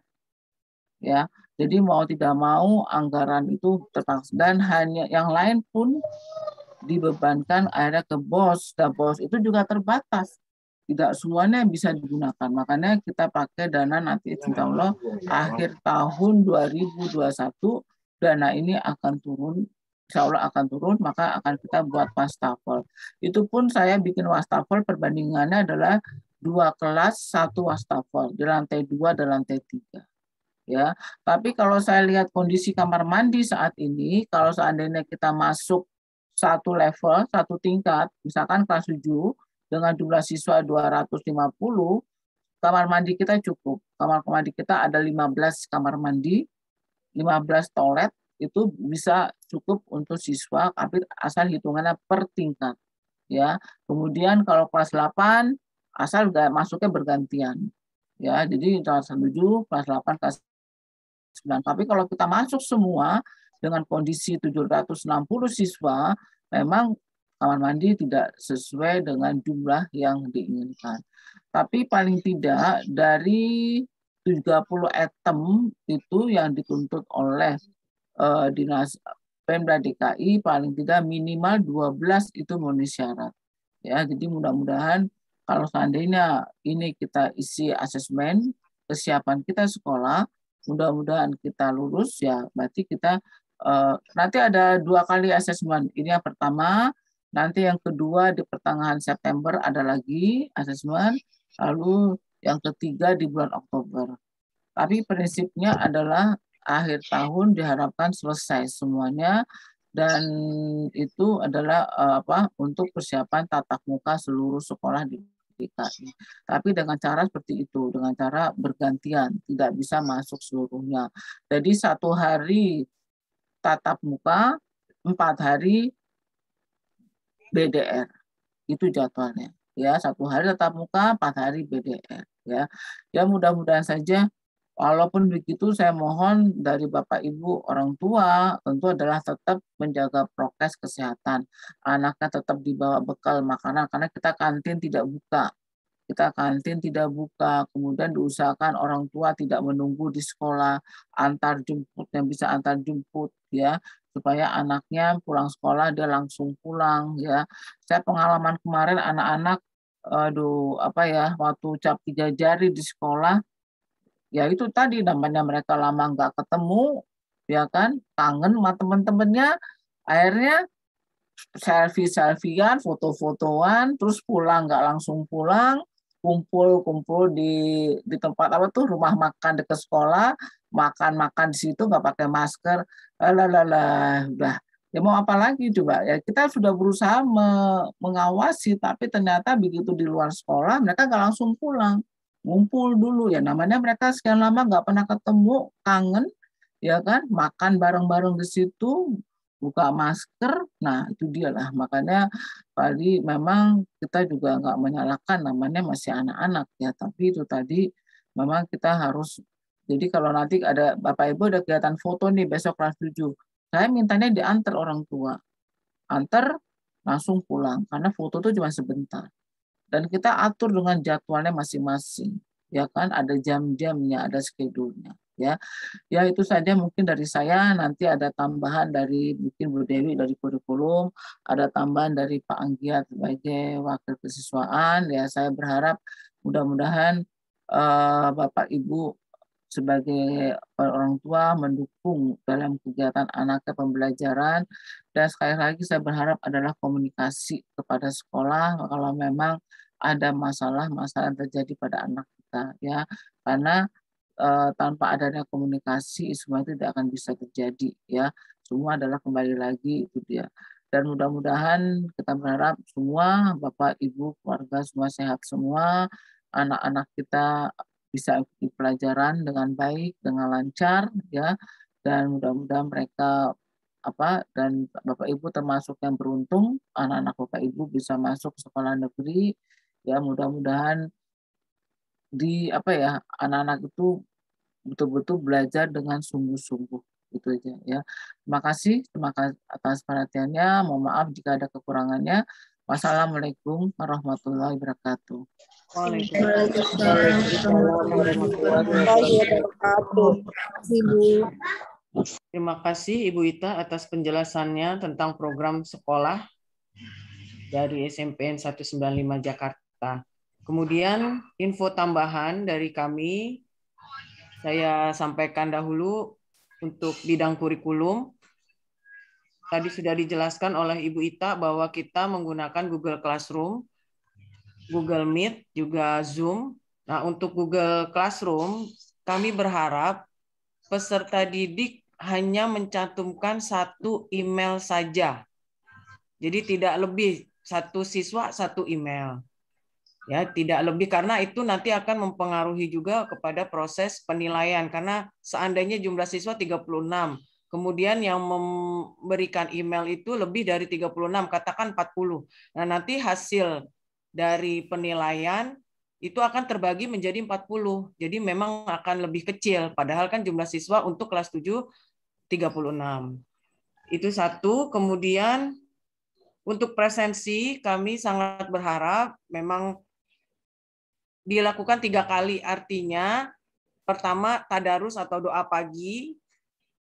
Ya, jadi mau tidak mau anggaran itu terpaksa, dan hanya yang lain pun dibebankan akhirnya ke BOS. Dan BOS itu juga terbatas, tidak semuanya bisa digunakan. Makanya kita pakai dana nanti insya Allah akhir tahun 2021 dana ini akan turun. Insya Allah akan turun, maka akan kita buat wastafel. Itu pun saya bikin wastafel perbandingannya adalah 2 kelas, 1 wastafel di lantai 2 dan lantai 3. Ya, tapi kalau saya lihat kondisi kamar mandi saat ini, kalau seandainya kita masuk 1 level, 1 tingkat, misalkan kelas 7 dengan jumlah siswa 250, kamar mandi kita cukup. Kamar mandi kita ada 15 kamar mandi, 15 toilet, itu bisa cukup untuk siswa, tapi asal hitungannya per tingkat. Ya, kemudian kalau kelas 8 asal masuknya bergantian. Ya, jadi kelas 7, kelas 8, kelas 9. Tapi kalau kita masuk semua dengan kondisi 760 siswa, memang kamar mandi tidak sesuai dengan jumlah yang diinginkan. Tapi paling tidak dari 30 item itu yang dituntut oleh Dinas Pemda DKI, paling tidak minimal 12 itu memenuhi syarat. Ya, jadi mudah-mudahan kalau seandainya ini kita isi asesmen kesiapan kita sekolah, mudah-mudahan kita lulus, ya berarti kita nanti ada 2 kali asesmen. Ini yang pertama, nanti yang kedua di pertengahan September ada lagi asesmen, lalu yang ketiga di bulan Oktober. Tapi prinsipnya adalah akhir tahun diharapkan selesai semuanya, dan itu adalah untuk persiapan tatap muka seluruh sekolah di DKI. Tapi dengan cara seperti itu, dengan cara bergantian, tidak bisa masuk seluruhnya. Jadi 1 hari tatap muka, 4 hari BDR. Itu jadwalnya. Ya, 1 hari tatap muka, 4 hari BDR. Ya, mudah-mudahan saja. Walaupun begitu, saya mohon dari Bapak Ibu orang tua tentu adalah tetap menjaga prokes kesehatan. Anaknya tetap dibawa bekal makanan karena kita kantin tidak buka. Kemudian diusahakan orang tua tidak menunggu di sekolah, antar jemput yang bisa antar jemput, ya, supaya anaknya pulang sekolah dia langsung pulang, ya. Saya pengalaman kemarin anak-anak waktu cap 3 jari di sekolah, ya itu tadi namanya mereka lama nggak ketemu, ya kan, kangen sama teman-temannya, akhirnya selfie-selfian, foto-fotoan, terus pulang nggak langsung pulang, kumpul di tempat rumah makan dekat sekolah, makan di situ nggak pakai masker, udah. Ya mau apa lagi coba, ya kita sudah berusaha mengawasi, tapi ternyata begitu di luar sekolah mereka nggak langsung pulang. Ngumpul dulu, ya namanya mereka sekian lama nggak pernah ketemu, kangen, ya kan, makan bareng-bareng di situ, buka masker, nah itu dia lah. Makanya tadi memang kita juga nggak menyalahkan, namanya masih anak-anak, ya, tapi itu tadi memang kita harus, jadi kalau nanti ada Bapak Ibu ada kegiatan foto nih besok kelas 7, saya mintanya diantar orang tua. Antar langsung pulang karena foto itu cuma sebentar. Dan kita atur dengan jadwalnya masing-masing. Ya kan, ada jam-jamnya, ada schedule-nya, ya. Ya itu saja mungkin dari saya. Nanti ada tambahan dari mungkin Bu Dewi dari kurikulum, ada tambahan dari Pak Anggiat sebagai wakil kesiswaan. Ya saya berharap mudah-mudahan Bapak Ibu sebagai orang tua mendukung dalam kegiatan anaknya pembelajaran. Dan sekali lagi saya berharap adalah komunikasi kepada sekolah kalau memang ada masalah-masalah yang terjadi pada anak kita, ya. Karena tanpa adanya komunikasi semua itu tidak akan bisa terjadi, ya. Semua adalah kembali lagi itu dia. Dan mudah-mudahan kita berharap semua Bapak Ibu keluarga semua sehat semua, anak-anak kita bisa ikuti pelajaran dengan baik, dengan lancar, ya. Dan mudah-mudahan mereka dan Bapak Ibu termasuk yang beruntung, anak-anak Bapak Ibu bisa masuk sekolah negeri, ya. Mudah-mudahan anak-anak itu betul-betul belajar dengan sungguh-sungguh, itu aja, ya. Terima kasih atas perhatiannya. Mohon maaf jika ada kekurangannya. Wassalamualaikum warahmatullahi wabarakatuh. Waalaikumsalam warahmatullahi wabarakatuh. Terima kasih Ibu Ita atas penjelasannya tentang program sekolah dari SMPN 195 Jakarta. Kemudian info tambahan dari kami, saya sampaikan dahulu untuk bidang kurikulum. Tadi sudah dijelaskan oleh Ibu Ita bahwa kita menggunakan Google Classroom, Google Meet, juga Zoom. Nah, untuk Google Classroom, kami berharap peserta didik hanya mencantumkan satu email saja. Jadi tidak lebih, satu siswa satu email. Ya, tidak lebih, karena itu nanti akan mempengaruhi juga kepada proses penilaian, karena seandainya jumlah siswa 36, kemudian yang memberikan email itu lebih dari 36, katakan 40. Nah, nanti hasil dari penilaian itu akan terbagi menjadi 40. Jadi memang akan lebih kecil, padahal kan jumlah siswa untuk kelas 7 36. Itu satu. Kemudian untuk presensi kami sangat berharap memang dilakukan 3 kali, artinya pertama tadarus atau doa pagi,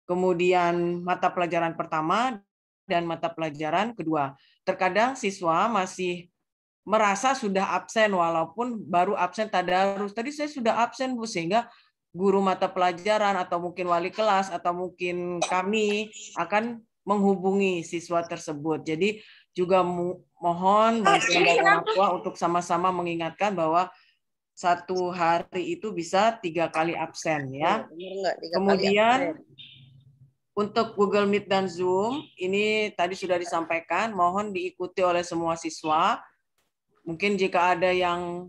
kemudian mata pelajaran pertama dan mata pelajaran kedua. Terkadang siswa masih merasa sudah absen walaupun baru absen tadarus. Tadi saya sudah absen, Bu, sehingga guru mata pelajaran atau mungkin wali kelas atau mungkin kami akan menghubungi siswa tersebut. Jadi juga mohon bantuan dari orang tua untuk sama-sama mengingatkan bahwa satu hari itu bisa 3 kali absen, ya. Kemudian untuk Google Meet dan Zoom, ini tadi sudah disampaikan, mohon diikuti oleh semua siswa. Mungkin jika ada yang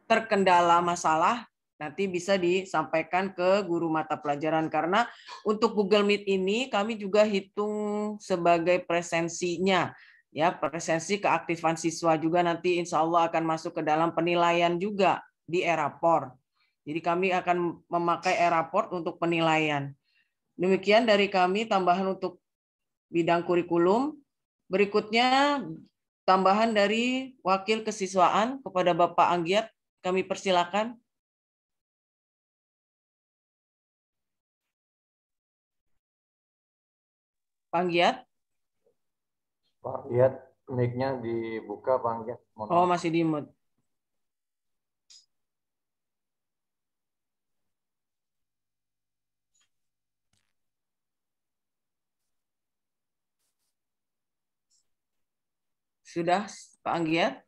terkendala masalah, nanti bisa disampaikan ke guru mata pelajaran. Karena untuk Google Meet ini kami juga hitung sebagai presensinya. Ya, presensi keaktifan siswa juga nanti insya Allah akan masuk ke dalam penilaian juga di e-raport. Jadi kami akan memakai e-raport untuk penilaian. Demikian dari kami tambahan untuk bidang kurikulum. Berikutnya tambahan dari wakil kesiswaan kepada Bapak Anggiat, kami persilakan. Pak Anggiat. Pak Anggiat, mic-nya dibuka, Pak Anggiat. Oh, masih di mute. Sudah, Pak Anggiat?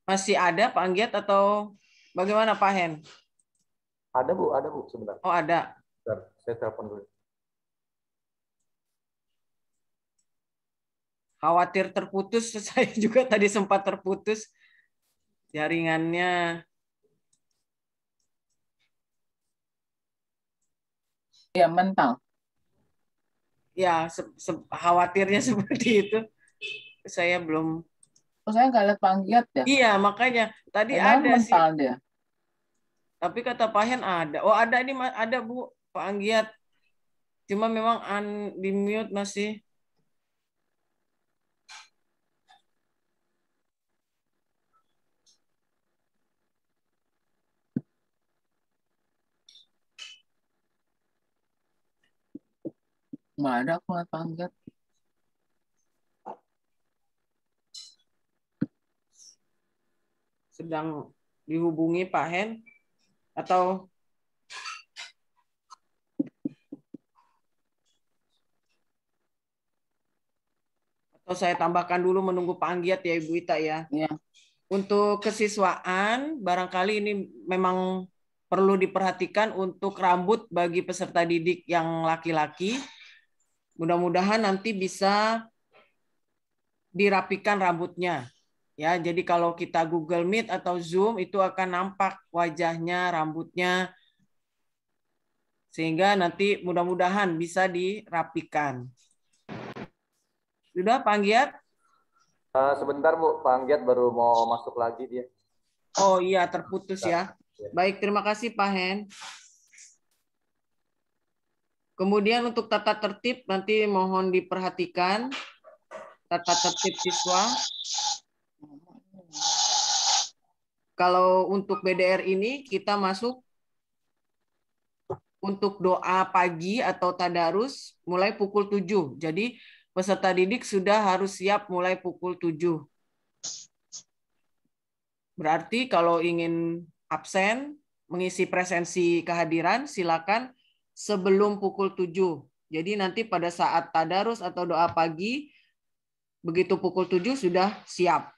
Masih ada Pak Anggiat atau bagaimana Pak Hen? Ada Bu, sebentar. Oh, ada. Bentar, saya telepon dulu. Khawatir terputus, saya juga tadi sempat terputus jaringannya. Ya, mental. Ya, khawatirnya seperti itu. Saya belum. Oh, saya nggak lihat panggiat ya. Iya, makanya tadi Emang ada sih. mental dia. Tapi kata Pak Hen ada. Oh, ada ini ada Bu, Pak Anggiat. Cuma memang di mute masih. Nggak ada aku lihat panggiat. Sedang dihubungi Pak Hen atau saya tambahkan dulu menunggu Pak Anggiat ya Ibu Ita ya. Iya. Untuk kesiswaan barangkali ini memang perlu diperhatikan untuk rambut bagi peserta didik yang laki-laki. Mudah-mudahan nanti bisa dirapikan rambutnya. Ya, jadi kalau kita Google Meet atau Zoom itu akan nampak wajahnya, rambutnya, sehingga nanti mudah-mudahan bisa dirapikan. Sudah, Pak Anggiat? Sebentar Bu, Pak Anggiat baru mau masuk lagi dia. Oh iya, terputus ya. Baik, terima kasih Pak Hen. Kemudian untuk tata tertib nanti mohon diperhatikan. Tata tertib siswa. Kalau untuk BDR ini kita masuk untuk doa pagi atau tadarus mulai pukul 7. Jadi peserta didik sudah harus siap mulai pukul 7. Berarti kalau ingin absen, mengisi presensi kehadiran, silakan sebelum pukul 7. Jadi nanti pada saat tadarus atau doa pagi, begitu pukul 7 sudah siap.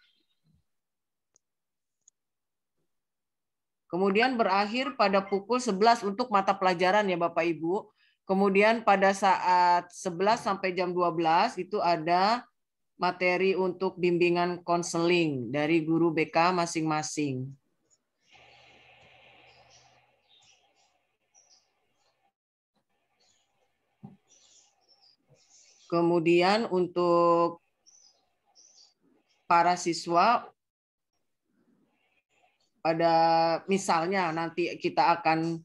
Kemudian berakhir pada pukul 11 untuk mata pelajaran ya Bapak Ibu. Kemudian pada saat 11 sampai jam 12 itu ada materi untuk bimbingan konseling dari guru BK masing-masing. Kemudian untuk para siswa, pada misalnya nanti kita akan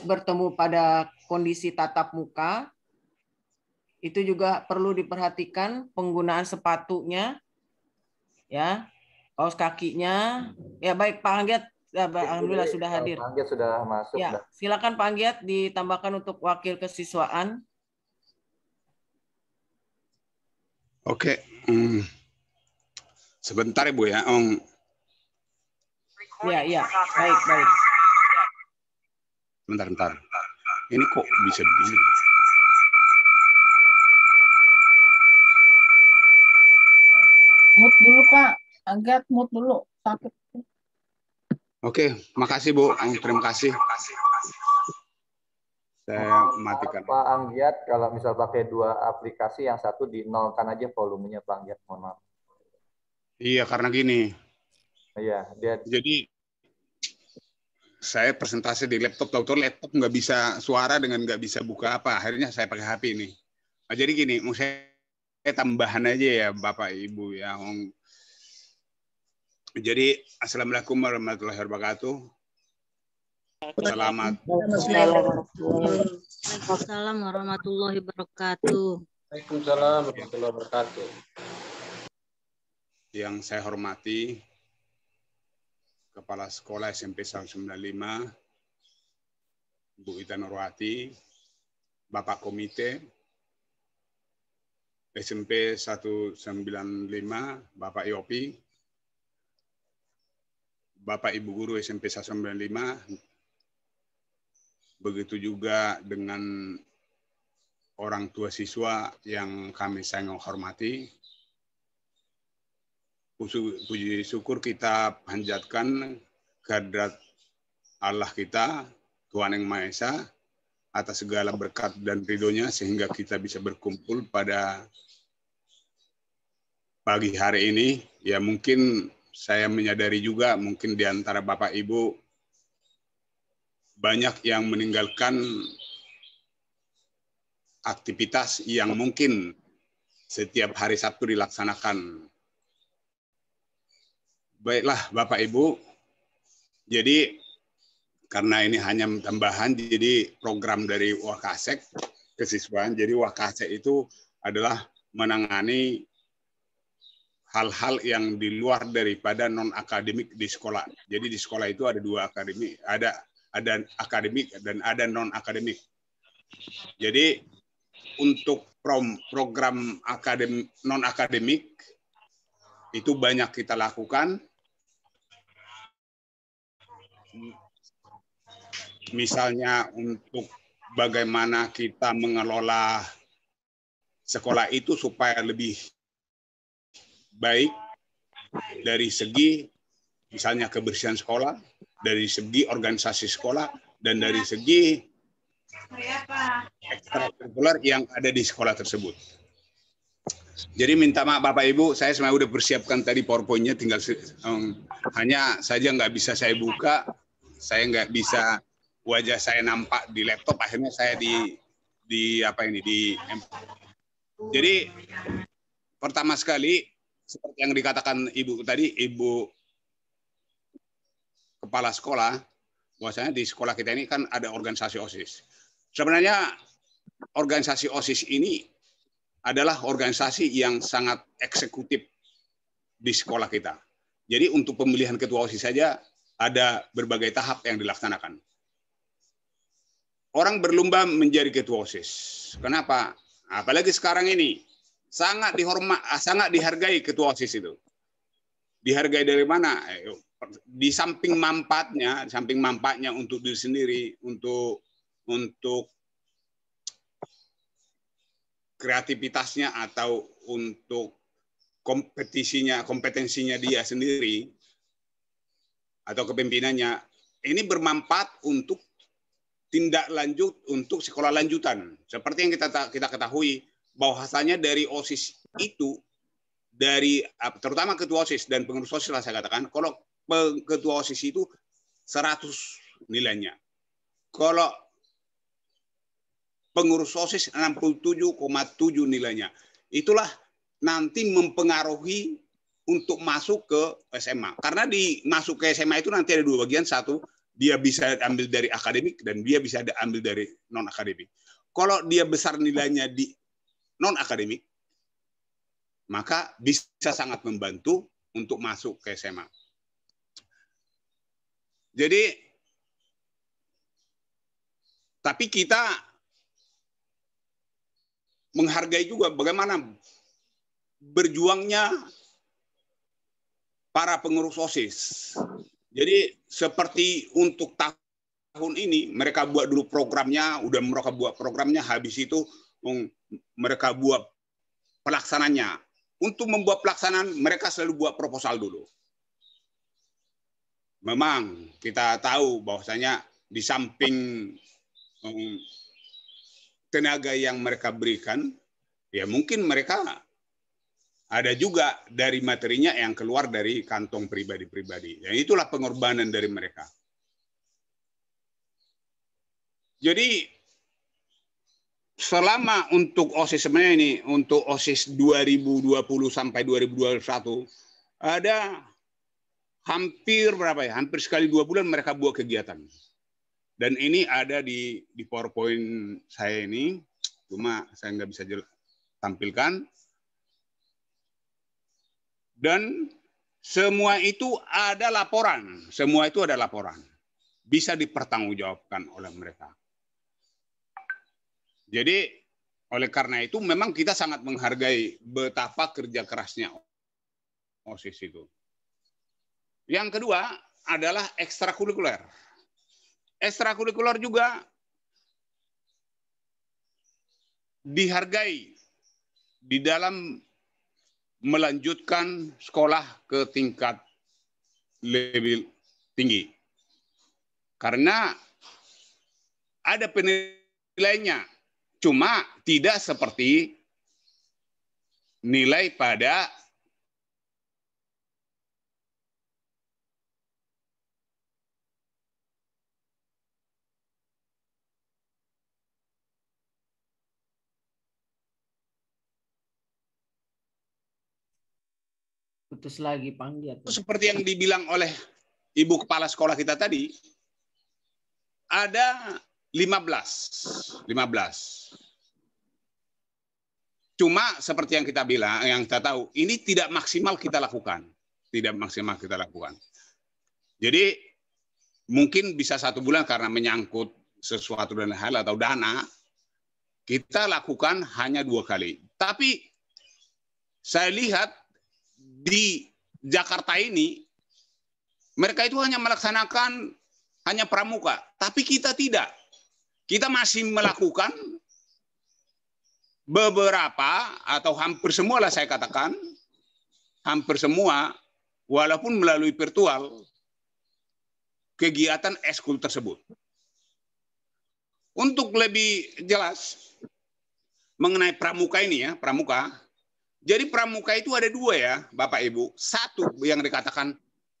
bertemu pada kondisi tatap muka, itu juga perlu diperhatikan penggunaan sepatunya, ya, kaos kakinya. Ya baik Pak Anggiat, ya, alhamdulillah sudah hadir. Pak Anggiat sudah masuk. Ya, silakan Pak Anggiat ditambahkan untuk wakil kesiswaan. Oke, sebentar Ibu ya. Ya, baik. Bentar. Ini kok bisa begini? Mute dulu Pak, Anggiat mute dulu. Sakit. Oke, makasih Bu. Terima kasih. Saya matikan. Pak Anggiat, kalau misal pakai dua aplikasi, yang satu dinolkan aja volumenya Pak Anggiat, mohon maaf. Iya, karena gini. Iya, Jadi saya presentasi di laptop, tahu-tahu laptop nggak bisa suara dengan nggak bisa buka apa. Akhirnya saya pakai HP ini. Nah, jadi gini, mau saya tambahan aja ya Bapak Ibu ya. Jadi Assalamualaikum warahmatullahi wabarakatuh. Selamat. Waalaikumsalam warahmatullahi wabarakatuh. Waalaikumsalam warahmatullahi wabarakatuh. Yang saya hormati Kepala Sekolah SMP 195, Bu Ita Nurwati, Bapak Komite SMP 195, Bapak Yopi, Bapak Ibu Guru SMP 195, begitu juga dengan orang tua siswa yang kami sangat hormati. Puji syukur kita panjatkan kehadirat Allah kita, Tuhan Yang Maha Esa, atas segala berkat dan ridhonya sehingga kita bisa berkumpul pada pagi hari ini. Ya mungkin saya menyadari juga mungkin di antara Bapak Ibu banyak yang meninggalkan aktivitas yang mungkin setiap hari Sabtu dilaksanakan. Baiklah Bapak Ibu, jadi karena ini hanya tambahan, jadi program dari Wakasek kesiswaan. Jadi Wakasek itu adalah menangani hal-hal yang di luar daripada non akademik di sekolah. Jadi di sekolah itu ada dua akademik, ada akademik dan ada non akademik. Jadi untuk program akademik non akademik itu banyak kita lakukan. Misalnya untuk bagaimana kita mengelola sekolah itu supaya lebih baik dari segi misalnya kebersihan sekolah, dari segi organisasi sekolah, dan dari segi ekstrakurikuler yang ada di sekolah tersebut. Jadi minta maaf Bapak Ibu, saya sebenarnya udah persiapkan tadi PowerPoint-nya, tinggal hanya saja nggak bisa saya buka, saya nggak bisa wajah saya nampak di laptop, akhirnya saya jadi pertama sekali seperti yang dikatakan Ibu tadi, Ibu Kepala Sekolah, bahwasanya di sekolah kita ini kan ada organisasi OSIS. Sebenarnya organisasi OSIS ini adalah organisasi yang sangat eksekutif di sekolah kita. Jadi untuk pemilihan ketua OSIS saja ada berbagai tahap yang dilaksanakan. Orang berlomba menjadi ketua OSIS. Kenapa? Apalagi sekarang ini sangat dihargai ketua OSIS itu. Dihargai dari mana? Di samping manfaatnya untuk diri sendiri, untuk kreativitasnya atau untuk kompetensinya dia sendiri atau kepemimpinannya, ini bermanfaat untuk tindak lanjut untuk sekolah lanjutan. Seperti yang kita ketahui, bahwasanya dari OSIS itu, terutama ketua OSIS dan pengurus OSIS lah saya katakan, kalau ketua OSIS itu 100 nilainya. Kalau pengurus OSIS 67,7 nilainya. Itulah nanti mempengaruhi untuk masuk ke SMA. Karena masuk ke SMA itu nanti ada dua bagian. Satu, dia bisa ambil dari akademik dan dia bisa ambil dari non-akademik. Kalau dia besar nilainya di non-akademik, maka bisa sangat membantu untuk masuk ke SMA. Jadi, tapi kita menghargai juga bagaimana berjuangnya para pengurus OSIS. Jadi seperti untuk tahun ini mereka buat dulu programnya, habis itu mereka buat pelaksananya. Untuk membuat pelaksanaan mereka selalu buat proposal dulu. Memang kita tahu bahwasanya di samping tenaga yang mereka berikan, ya mungkin mereka ada juga dari materinya yang keluar dari kantong pribadi-pribadi. Dan itulah pengorbanan dari mereka. Jadi selama untuk OSIS sebenarnya ini, untuk OSIS 2020 sampai 2021, ada hampir hampir sekali 2 bulan mereka buat kegiatan. Dan ini ada di PowerPoint saya ini, cuma saya nggak bisa tampilkan. Dan semua itu ada laporan. Bisa dipertanggungjawabkan oleh mereka. Jadi, oleh karena itu memang kita sangat menghargai betapa kerja kerasnya OSIS itu. Yang kedua adalah ekstrakurikuler. Ekstrakurikuler juga dihargai di dalam melanjutkan sekolah ke tingkat lebih tinggi. Karena ada penilaiannya, cuma tidak seperti nilai pada Putus lagi panggil. Seperti yang dibilang oleh Ibu Kepala Sekolah kita tadi, ada 15. Cuma seperti yang kita bilang, yang kita tahu, ini tidak maksimal kita lakukan. Tidak maksimal kita lakukan. Jadi mungkin bisa 1 bulan karena menyangkut sesuatu dan hal atau dana, kita lakukan hanya 2 kali. Tapi saya lihat di Jakarta ini, mereka itu hanya melaksanakan hanya pramuka, tapi kita tidak. Kita masih melakukan beberapa atau hampir semua lah saya katakan, hampir semua, walaupun melalui virtual, kegiatan eskul tersebut. Untuk lebih jelas mengenai pramuka ini ya, pramuka. Jadi pramuka itu ada 2 ya, Bapak Ibu. 1 yang dikatakan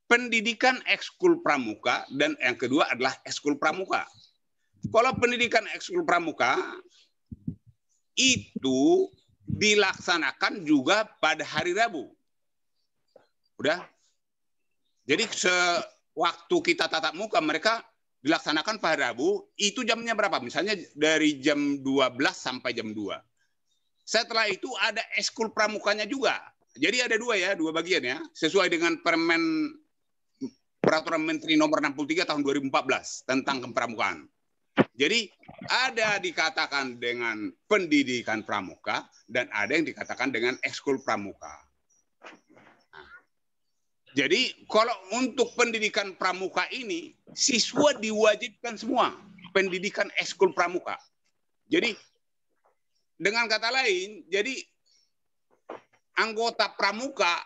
pendidikan ekskul pramuka dan yang kedua adalah ekskul pramuka. Kalau pendidikan ekskul pramuka itu dilaksanakan juga pada hari Rabu. Udah? Jadi sewaktu kita tatap muka mereka dilaksanakan pada Rabu, itu jamnya berapa? Misalnya dari jam 12 sampai jam 2. Setelah itu ada ekskul pramukanya juga. Jadi ada 2 ya, 2 bagian ya. Sesuai dengan Peraturan Menteri Nomor 63 tahun 2014 tentang kepramukaan. Jadi ada dikatakan dengan pendidikan pramuka dan ada yang dikatakan dengan ekskul pramuka. Jadi kalau untuk pendidikan pramuka ini, siswa diwajibkan semua pendidikan ekskul pramuka. Jadi dengan kata lain, jadi anggota pramuka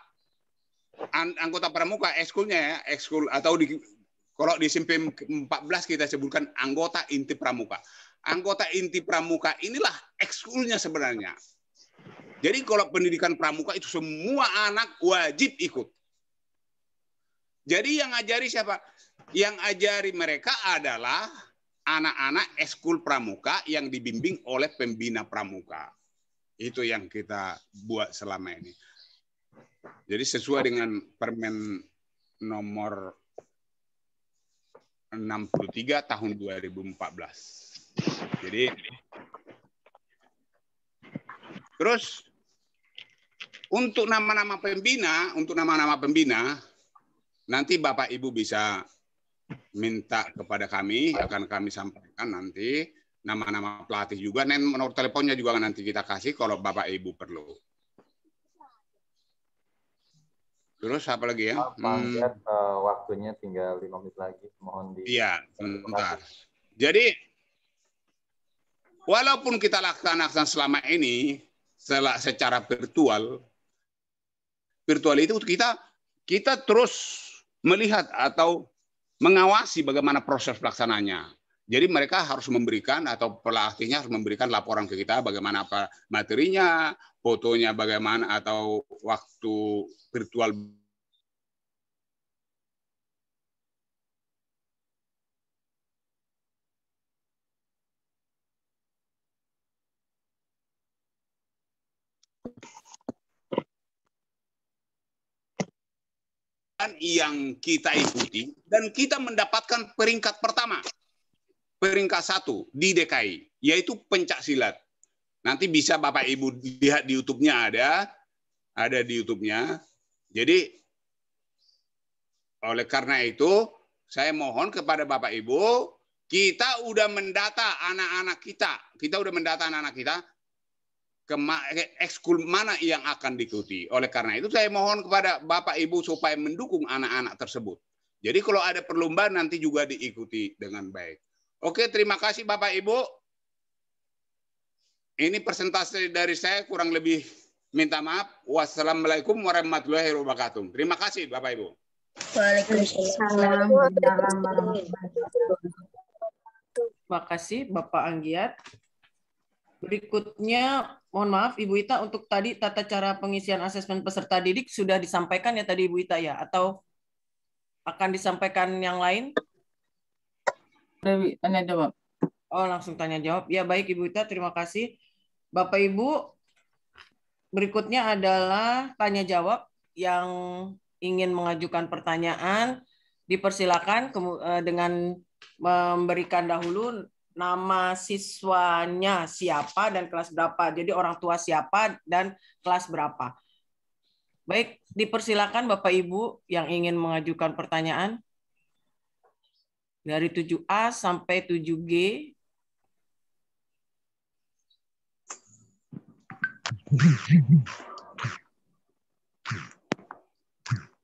ekskulnya ya, ekskul atau kalau di SMP 14 kita sebutkan anggota inti pramuka. Anggota inti pramuka inilah ekskulnya sebenarnya. Jadi kalau pendidikan pramuka itu semua anak wajib ikut. Jadi yang ngajari siapa? Yang ajari mereka adalah anak-anak ekskul pramuka yang dibimbing oleh pembina pramuka. Itu yang kita buat selama ini. Jadi sesuai dengan Permen nomor 63 tahun 2014. Jadi terus untuk nama-nama pembina, nanti Bapak Ibu bisa minta kepada kami, akan kami sampaikan nanti nama-nama pelatih juga, nomor teleponnya juga nanti kita kasih kalau Bapak Ibu perlu. Terus apa lagi ya? Lihat, waktunya tinggal 5 menit lagi, mohon di. Iya, sebentar. Jadi walaupun kita laksanakan selama ini secara virtual itu kita terus melihat atau mengawasi bagaimana proses pelaksananya. Jadi mereka harus memberikan atau pelatihnya harus memberikan laporan ke kita bagaimana apa materinya, fotonya bagaimana atau waktu virtual yang kita ikuti dan kita mendapatkan peringkat pertama, peringkat 1 di DKI, yaitu pencak silat. Nanti bisa Bapak Ibu lihat di YouTube-nya ada di YouTube-nya. Jadi oleh karena itu saya mohon kepada Bapak Ibu, kita udah mendata anak-anak kita, ekskul mana yang akan diikuti. Oleh karena itu saya mohon kepada Bapak Ibu supaya mendukung anak-anak tersebut. Jadi kalau ada perlombaan nanti juga diikuti dengan baik. Oke, terima kasih Bapak Ibu. Ini persentase dari saya, kurang lebih minta maaf. Wassalamualaikum warahmatullahi wabarakatuh. Terima kasih Bapak Ibu. Waalaikumsalam. Terima kasih Bapak Anggiat. Berikutnya, mohon maaf Ibu Ita, untuk tadi tata cara pengisian asesmen peserta didik sudah disampaikan ya tadi Ibu Ita ya? Atau akan disampaikan yang lain? Tanya jawab. Oh, langsung tanya jawab. Ya baik Ibu Ita, terima kasih. Bapak Ibu, berikutnya adalah tanya jawab. yang ingin mengajukan pertanyaan dipersilakan dengan memberikan dahulu nama siswanya siapa dan kelas berapa. Jadi orang tua siapa dan kelas berapa. Baik, dipersilakan Bapak Ibu yang ingin mengajukan pertanyaan dari 7A sampai 7G.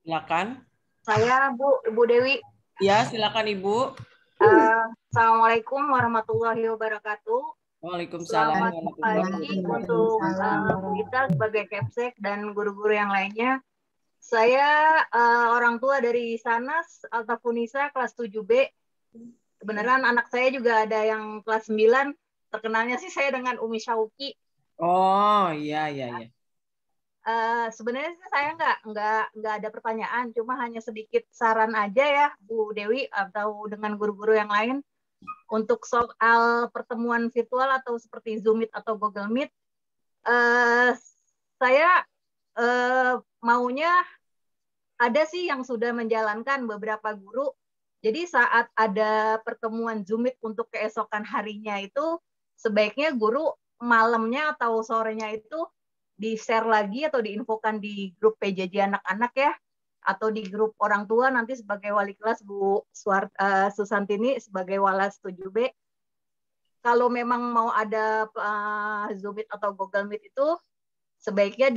Silakan. Saya Ibu Dewi. Ya, silakan Ibu. Assalamualaikum warahmatullahi wabarakatuh. Waalaikumsalam. Selamat pagi untuk Bu Ita sebagai Kepsek dan guru-guru yang lainnya. Saya orang tua dari Sanas Altafunisa kelas 7B. Kebenaran anak saya juga ada yang kelas 9. Terkenalnya sih saya dengan Umi Syauki. Oh, iya. Sebenarnya saya nggak ada pertanyaan, cuma hanya sedikit saran aja ya Bu Dewi atau dengan guru-guru yang lain untuk soal pertemuan virtual atau seperti Zoom Meet atau Google Meet. Saya maunya ada sih yang sudah menjalankan beberapa guru. Jadi saat ada pertemuan Zoom Meet untuk keesokan harinya itu sebaiknya guru malamnya atau sorenya itu di-share lagi atau diinfokan di grup PJJ anak-anak ya, atau di grup orang tua nanti sebagai wali kelas Bu Susantini sebagai Walas 7B. Kalau memang mau ada Zoom Meet atau Google Meet itu sebaiknya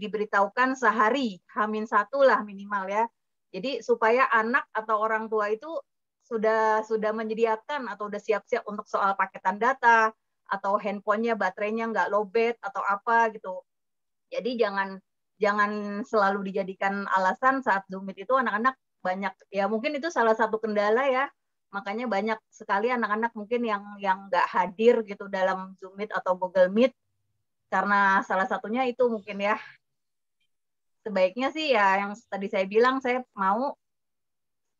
diberitahukan sehari, H-1 lah minimal ya. Jadi supaya anak atau orang tua itu sudah menyediakan atau sudah siap-siap untuk soal paketan data atau handphonenya baterainya nggak lowbat atau apa gitu. Jadi jangan selalu dijadikan alasan saat Zoom Meet itu anak-anak banyak, ya mungkin itu salah satu kendala ya, makanya banyak sekali anak-anak mungkin yang nggak hadir gitu dalam Zoom Meet atau Google Meet, karena salah satunya itu mungkin ya. Sebaiknya sih ya yang tadi saya bilang, saya mau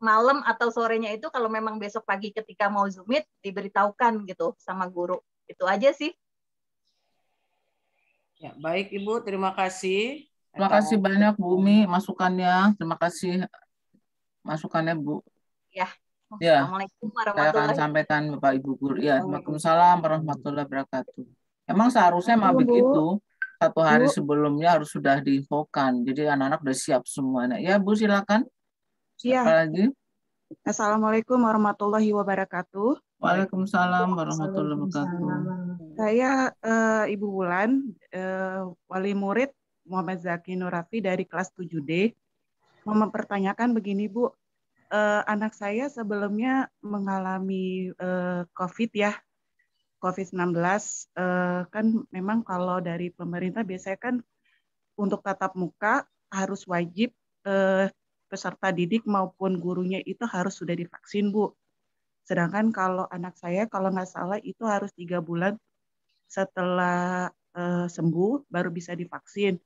malam atau sorenya itu kalau memang besok pagi ketika mau Zoom Meet diberitahukan gitu sama guru. Itu aja sih. Ya, baik Ibu, terima kasih. Terima kasih banyak Bu Umi masukannya. Terima kasih masukannya Bu. Ya. Ya. Assalamualaikum Saya akan warahmatullahi sampaikan Bapak Ibu guru. Ya, Waalaikumsalam warahmatullahi wabarakatuh. Emang seharusnya mah begitu. Satu hari sebelumnya harus sudah diinfokan. Jadi anak-anak udah siap semuanya. Ya Bu, silakan. Siapa lagi? Assalamualaikum warahmatullahi wabarakatuh. Waalaikumsalam warahmatullahi wabarakatuh. Saya Ibu Wulan, wali murid Muhammad Zaki Nurafi dari kelas 7D. Mau mempertanyakan begini Bu, anak saya sebelumnya mengalami COVID ya, COVID-19. Kan memang kalau dari pemerintah biasanya kan untuk tatap muka harus wajib peserta didik maupun gurunya itu harus sudah divaksin Bu. Sedangkan kalau anak saya, kalau nggak salah itu harus 3 bulan setelah sembuh baru bisa divaksin.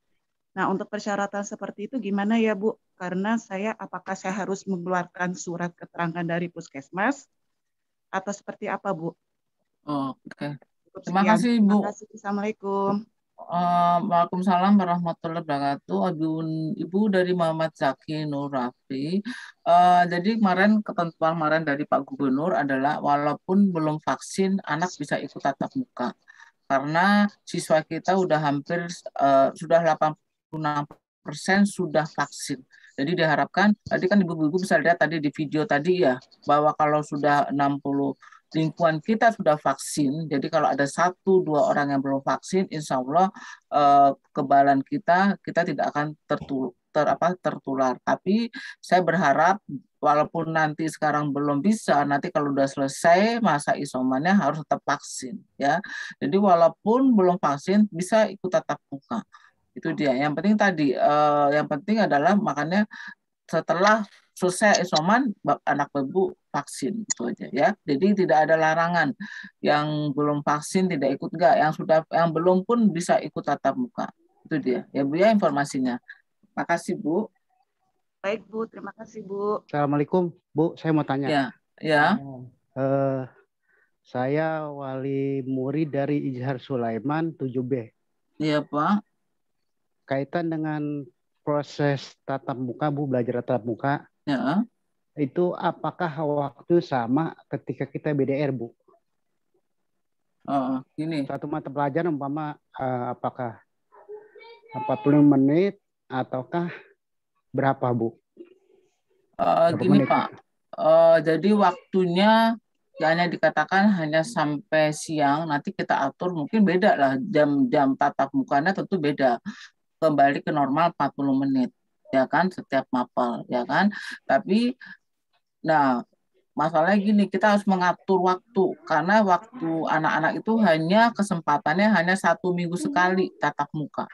Nah, untuk persyaratan seperti itu gimana ya Bu? Karena apakah saya harus mengeluarkan surat keterangan dari puskesmas atau seperti apa Bu? Oke. Terima kasih Bu. Terima kasih. Assalamualaikum. Waalaikumsalam warahmatullahi wabarakatuh. Ibu dari Muhammad Zaki Nurafi. Jadi ketentuan kemarin dari Pak Gubernur adalah walaupun belum vaksin, anak bisa ikut tatap muka. Karena siswa kita udah hampir sudah 86% sudah vaksin. Jadi diharapkan, tadi kan ibu-ibu bisa lihat tadi di video tadi ya, bahwa kalau sudah 60 lingkungan kita sudah vaksin, jadi kalau ada 1-2 orang yang belum vaksin, insya Allah kekebalan kita tidak akan tertular. Tapi saya berharap walaupun nanti sekarang belum bisa, nanti kalau sudah selesai masa isomannya harus tetap vaksin ya. Jadi walaupun belum vaksin bisa ikut tatap muka. Itu dia. Yang penting tadi, yang penting adalah makanya setelah selesai isoman anak ibu vaksin itu aja ya. Jadi tidak ada larangan yang belum vaksin tidak ikut enggak, yang belum pun bisa ikut tatap muka. Itu dia. Ya Bu ya informasinya. Makasih Bu. Baik Bu, terima kasih Bu. Assalamualaikum Bu, saya mau tanya. Ya. Saya wali murid dari Izhar Sulaiman 7B. Iya Pak. Kaitan dengan proses tatap muka, Bu, belajar tatap muka, Ya. itu apakah waktu sama ketika kita BDR, Bu? Oh, gini. Satu mata pelajaran umpama apakah 40 menit ataukah berapa, Bu? Berapa Gini menit? Pak, jadi waktunya hanya dikatakan hanya sampai siang, nanti kita atur mungkin beda lah, jam tatap mukanya tentu beda, kembali ke normal 40 menit, ya kan, setiap mapel, ya kan. Tapi, nah, masalahnya gini, kita harus mengatur waktu, karena waktu anak-anak itu kesempatannya hanya 1 minggu sekali tatap muka.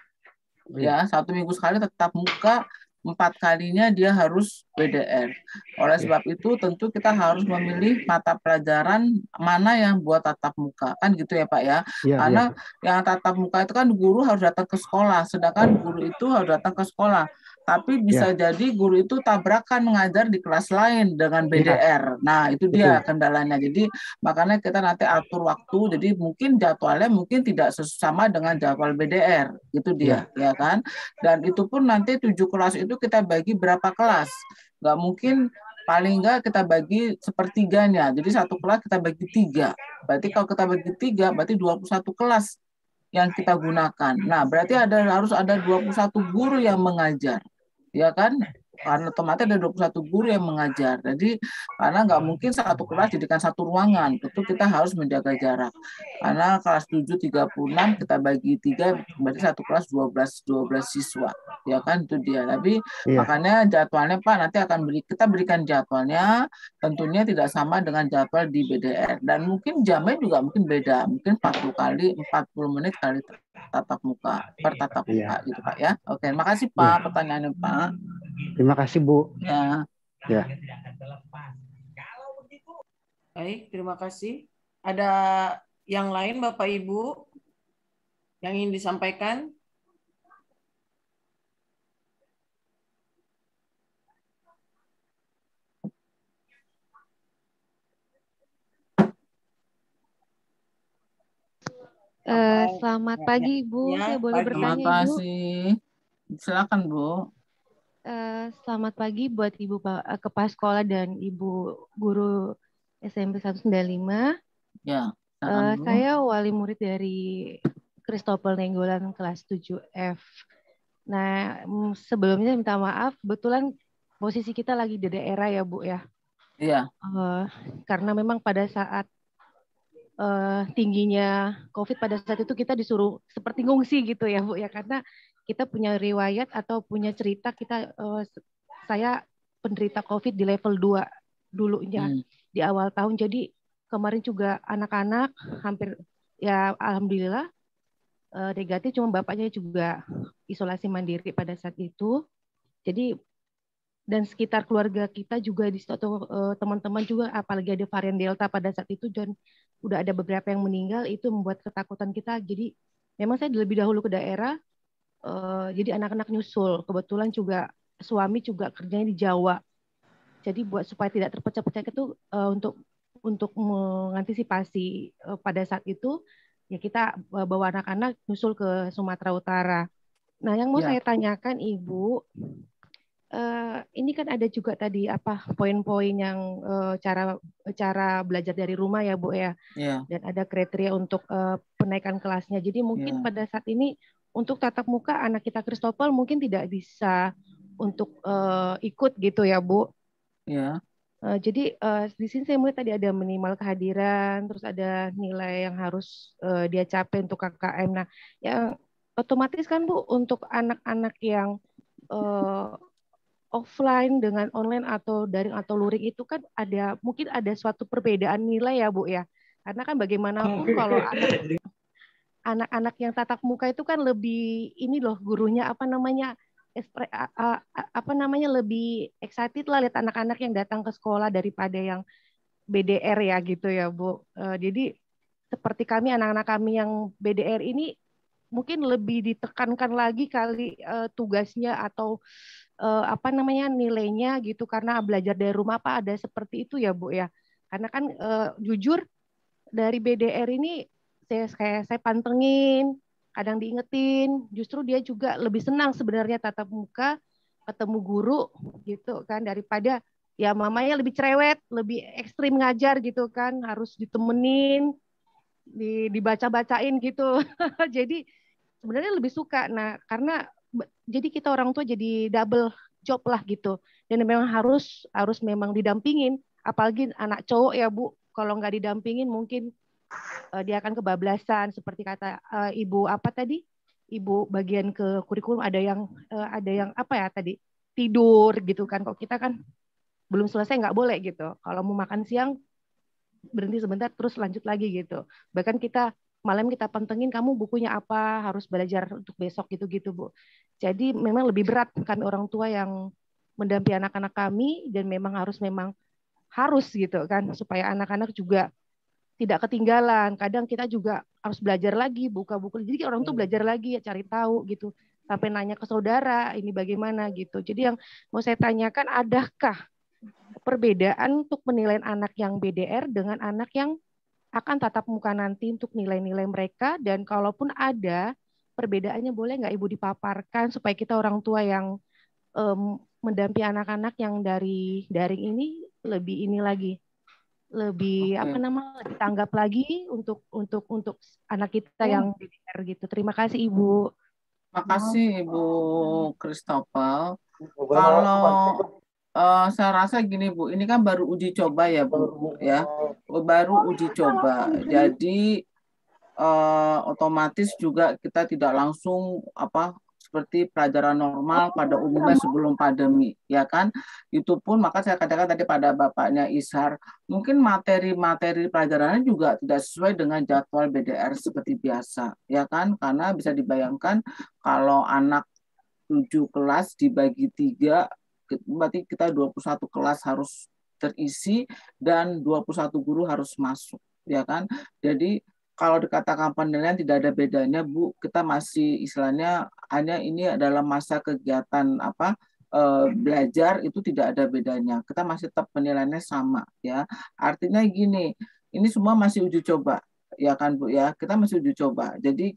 Ya, 1 minggu sekali tatap muka, 4 kalinya dia harus BDR. Oleh sebab itu tentu kita harus memilih mata pelajaran mana yang buat tatap muka, kan gitu ya Pak ya. Karena yang tatap muka itu kan guru harus datang ke sekolah, sedangkan guru itu harus datang ke sekolah. Tapi bisa jadi guru itu tabrakan mengajar di kelas lain dengan BDR. Nah, itu dia kendalanya. Jadi makanya kita nanti atur waktu, jadi mungkin jadwalnya mungkin tidak sama dengan jadwal BDR. Itu dia, ya kan? Dan itu pun nanti 7 kelas itu kita bagi berapa kelas. Nggak mungkin, paling nggak kita bagi sepertiganya. Jadi 1 kelas kita bagi 3. Berarti kalau kita bagi 3, berarti 21 kelas yang kita gunakan. Nah, berarti harus ada 21 guru yang mengajar. Ya kan? Karena otomatis ada 21 guru yang mengajar. Jadi karena nggak mungkin 1 kelas jadikan 1 ruangan. Tentu kita harus menjaga jarak. Karena kelas 7 36 kita bagi 3, berarti 1 kelas 12 siswa. Ya kan, itu dia. Tapi makanya jadwalnya Pak nanti kita berikan jadwalnya, tentunya tidak sama dengan jadwal di BDR. Dan mungkin jamnya juga mungkin beda. Mungkin 40 menit kali tatap muka, per tatap muka gitu Pak ya. Oke, makasih Pak pertanyaannya Pak. Terima kasih Bu. Ya. Ya. Baik, terima kasih. Ada yang lain Bapak Ibu yang ingin disampaikan? Selamat pagi Bu, saya boleh bertanya Terima Ibu? kasih. Silakan Bu. Selamat pagi buat Ibu Kepala Sekolah dan Ibu Guru SMP 195. Ya, saya wali murid dari Christopher Nenggolan kelas 7F. Nah, sebelumnya minta maaf, kebetulan posisi kita lagi di daerah ya Bu ya. Iya. Karena memang pada saat tingginya COVID pada saat itu kita disuruh seperti ngungsi gitu ya Bu ya, karena kita punya riwayat atau punya cerita saya penderita COVID di level 2 dulunya di awal tahun. Jadi kemarin juga anak-anak hampir ya alhamdulillah negatif, cuma bapaknya juga isolasi mandiri pada saat itu. Jadi dan sekitar keluarga kita juga di situ teman-teman juga, apalagi ada varian Delta pada saat itu dan udah ada beberapa yang meninggal, itu membuat ketakutan kita. Jadi memang saya lebih dahulu ke daerah, jadi anak-anak nyusul. Kebetulan juga suami juga kerjanya di Jawa. Jadi buat supaya tidak terpecah-pecah itu untuk mengantisipasi pada saat itu ya kita bawa anak-anak nyusul ke Sumatera Utara. Nah, yang mau saya tanyakan Ibu, ini kan ada juga tadi poin-poin yang cara belajar dari rumah ya Bu ya. Dan ada kriteria untuk penaikan kelasnya. Jadi mungkin pada saat ini untuk tatap muka anak kita Christopher mungkin tidak bisa untuk ikut gitu ya Bu. Ya. Jadi di sini saya melihat tadi ada minimal kehadiran, terus ada nilai yang harus dia capai untuk KKM. Nah, yang otomatis kan Bu untuk anak-anak yang offline dengan online atau daring atau luring itu kan mungkin ada suatu perbedaan nilai ya Bu ya. Karena kan bagaimanapun kalau anak-anak yang tatap muka itu kan lebih ini loh gurunya lebih excited lah lihat anak-anak yang datang ke sekolah daripada yang BDR ya gitu ya Bu. Jadi seperti kami anak-anak kami yang BDR ini mungkin lebih ditekankan lagi kali tugasnya atau nilainya gitu karena belajar dari rumah ada seperti itu ya Bu ya. Karena kan jujur dari BDR ini saya pantengin kadang diingetin, justru dia juga lebih senang sebenarnya tatap muka, ketemu guru gitu kan, daripada ya mamanya lebih cerewet, lebih ekstrim ngajar gitu kan, harus ditemenin, dibaca-bacain gitu. Jadi sebenarnya lebih suka. Nah, karena jadi kita orang tua jadi double job lah gitu. Dan memang harus memang didampingin, apalagi anak cowok ya Bu, kalau nggak didampingin mungkin dia akan kebablasan seperti kata Ibu apa tadi? Ibu bagian ke kurikulum ada yang apa ya tadi? Tidur gitu kan. Kok kita kan belum selesai nggak boleh gitu. Kalau mau makan siang berhenti sebentar terus lanjut lagi gitu. Bahkan kita malam kita pantengin kamu bukunya apa, harus belajar untuk besok gitu-gitu Bu. Jadi memang lebih berat kami orang tua yang mendampingi anak-anak kami, dan memang harus gitu kan, supaya anak-anak juga tidak ketinggalan. Kadang kita juga harus belajar lagi, buka buku. Jadi orang tuh belajar lagi, ya cari tahu gitu. Sampai nanya ke saudara, ini bagaimana gitu. Jadi yang mau saya tanyakan, adakah perbedaan untuk menilai anak yang BDR dengan anak yang akan tatap muka nanti untuk nilai-nilai mereka? Dan kalaupun ada perbedaannya, boleh nggak Ibu dipaparkan supaya kita orang tua yang mendampingi anak-anak yang dari daring ini lebih lebih lebih tanggap lagi untuk anak kita yang BDR gitu. Terima kasih Ibu. Terima kasih Ibu Christopher. Kalau saya rasa gini Bu, ini kan baru uji coba ya Bu, ya, baru uji coba. Jadi otomatis juga kita tidak langsung seperti pelajaran normal pada umumnya sebelum pandemi, ya kan? Itu pun maka saya katakan tadi pada Bapaknya Ishar, mungkin materi-materi pelajarannya juga tidak sesuai dengan jadwal BDR seperti biasa, ya kan? Karena bisa dibayangkan kalau anak 7 kelas dibagi 3, berarti kita 21 kelas harus terisi dan 21 guru harus masuk, ya kan? Jadi kalau dikatakan penilaian tidak ada bedanya Bu, kita masih istilahnya hanya ini adalah masa kegiatan belajar, itu tidak ada bedanya. Kita masih tetap penilaiannya sama, ya. Artinya gini, ini semua masih uji coba, ya kan Bu ya. Kita masih uji coba. Jadi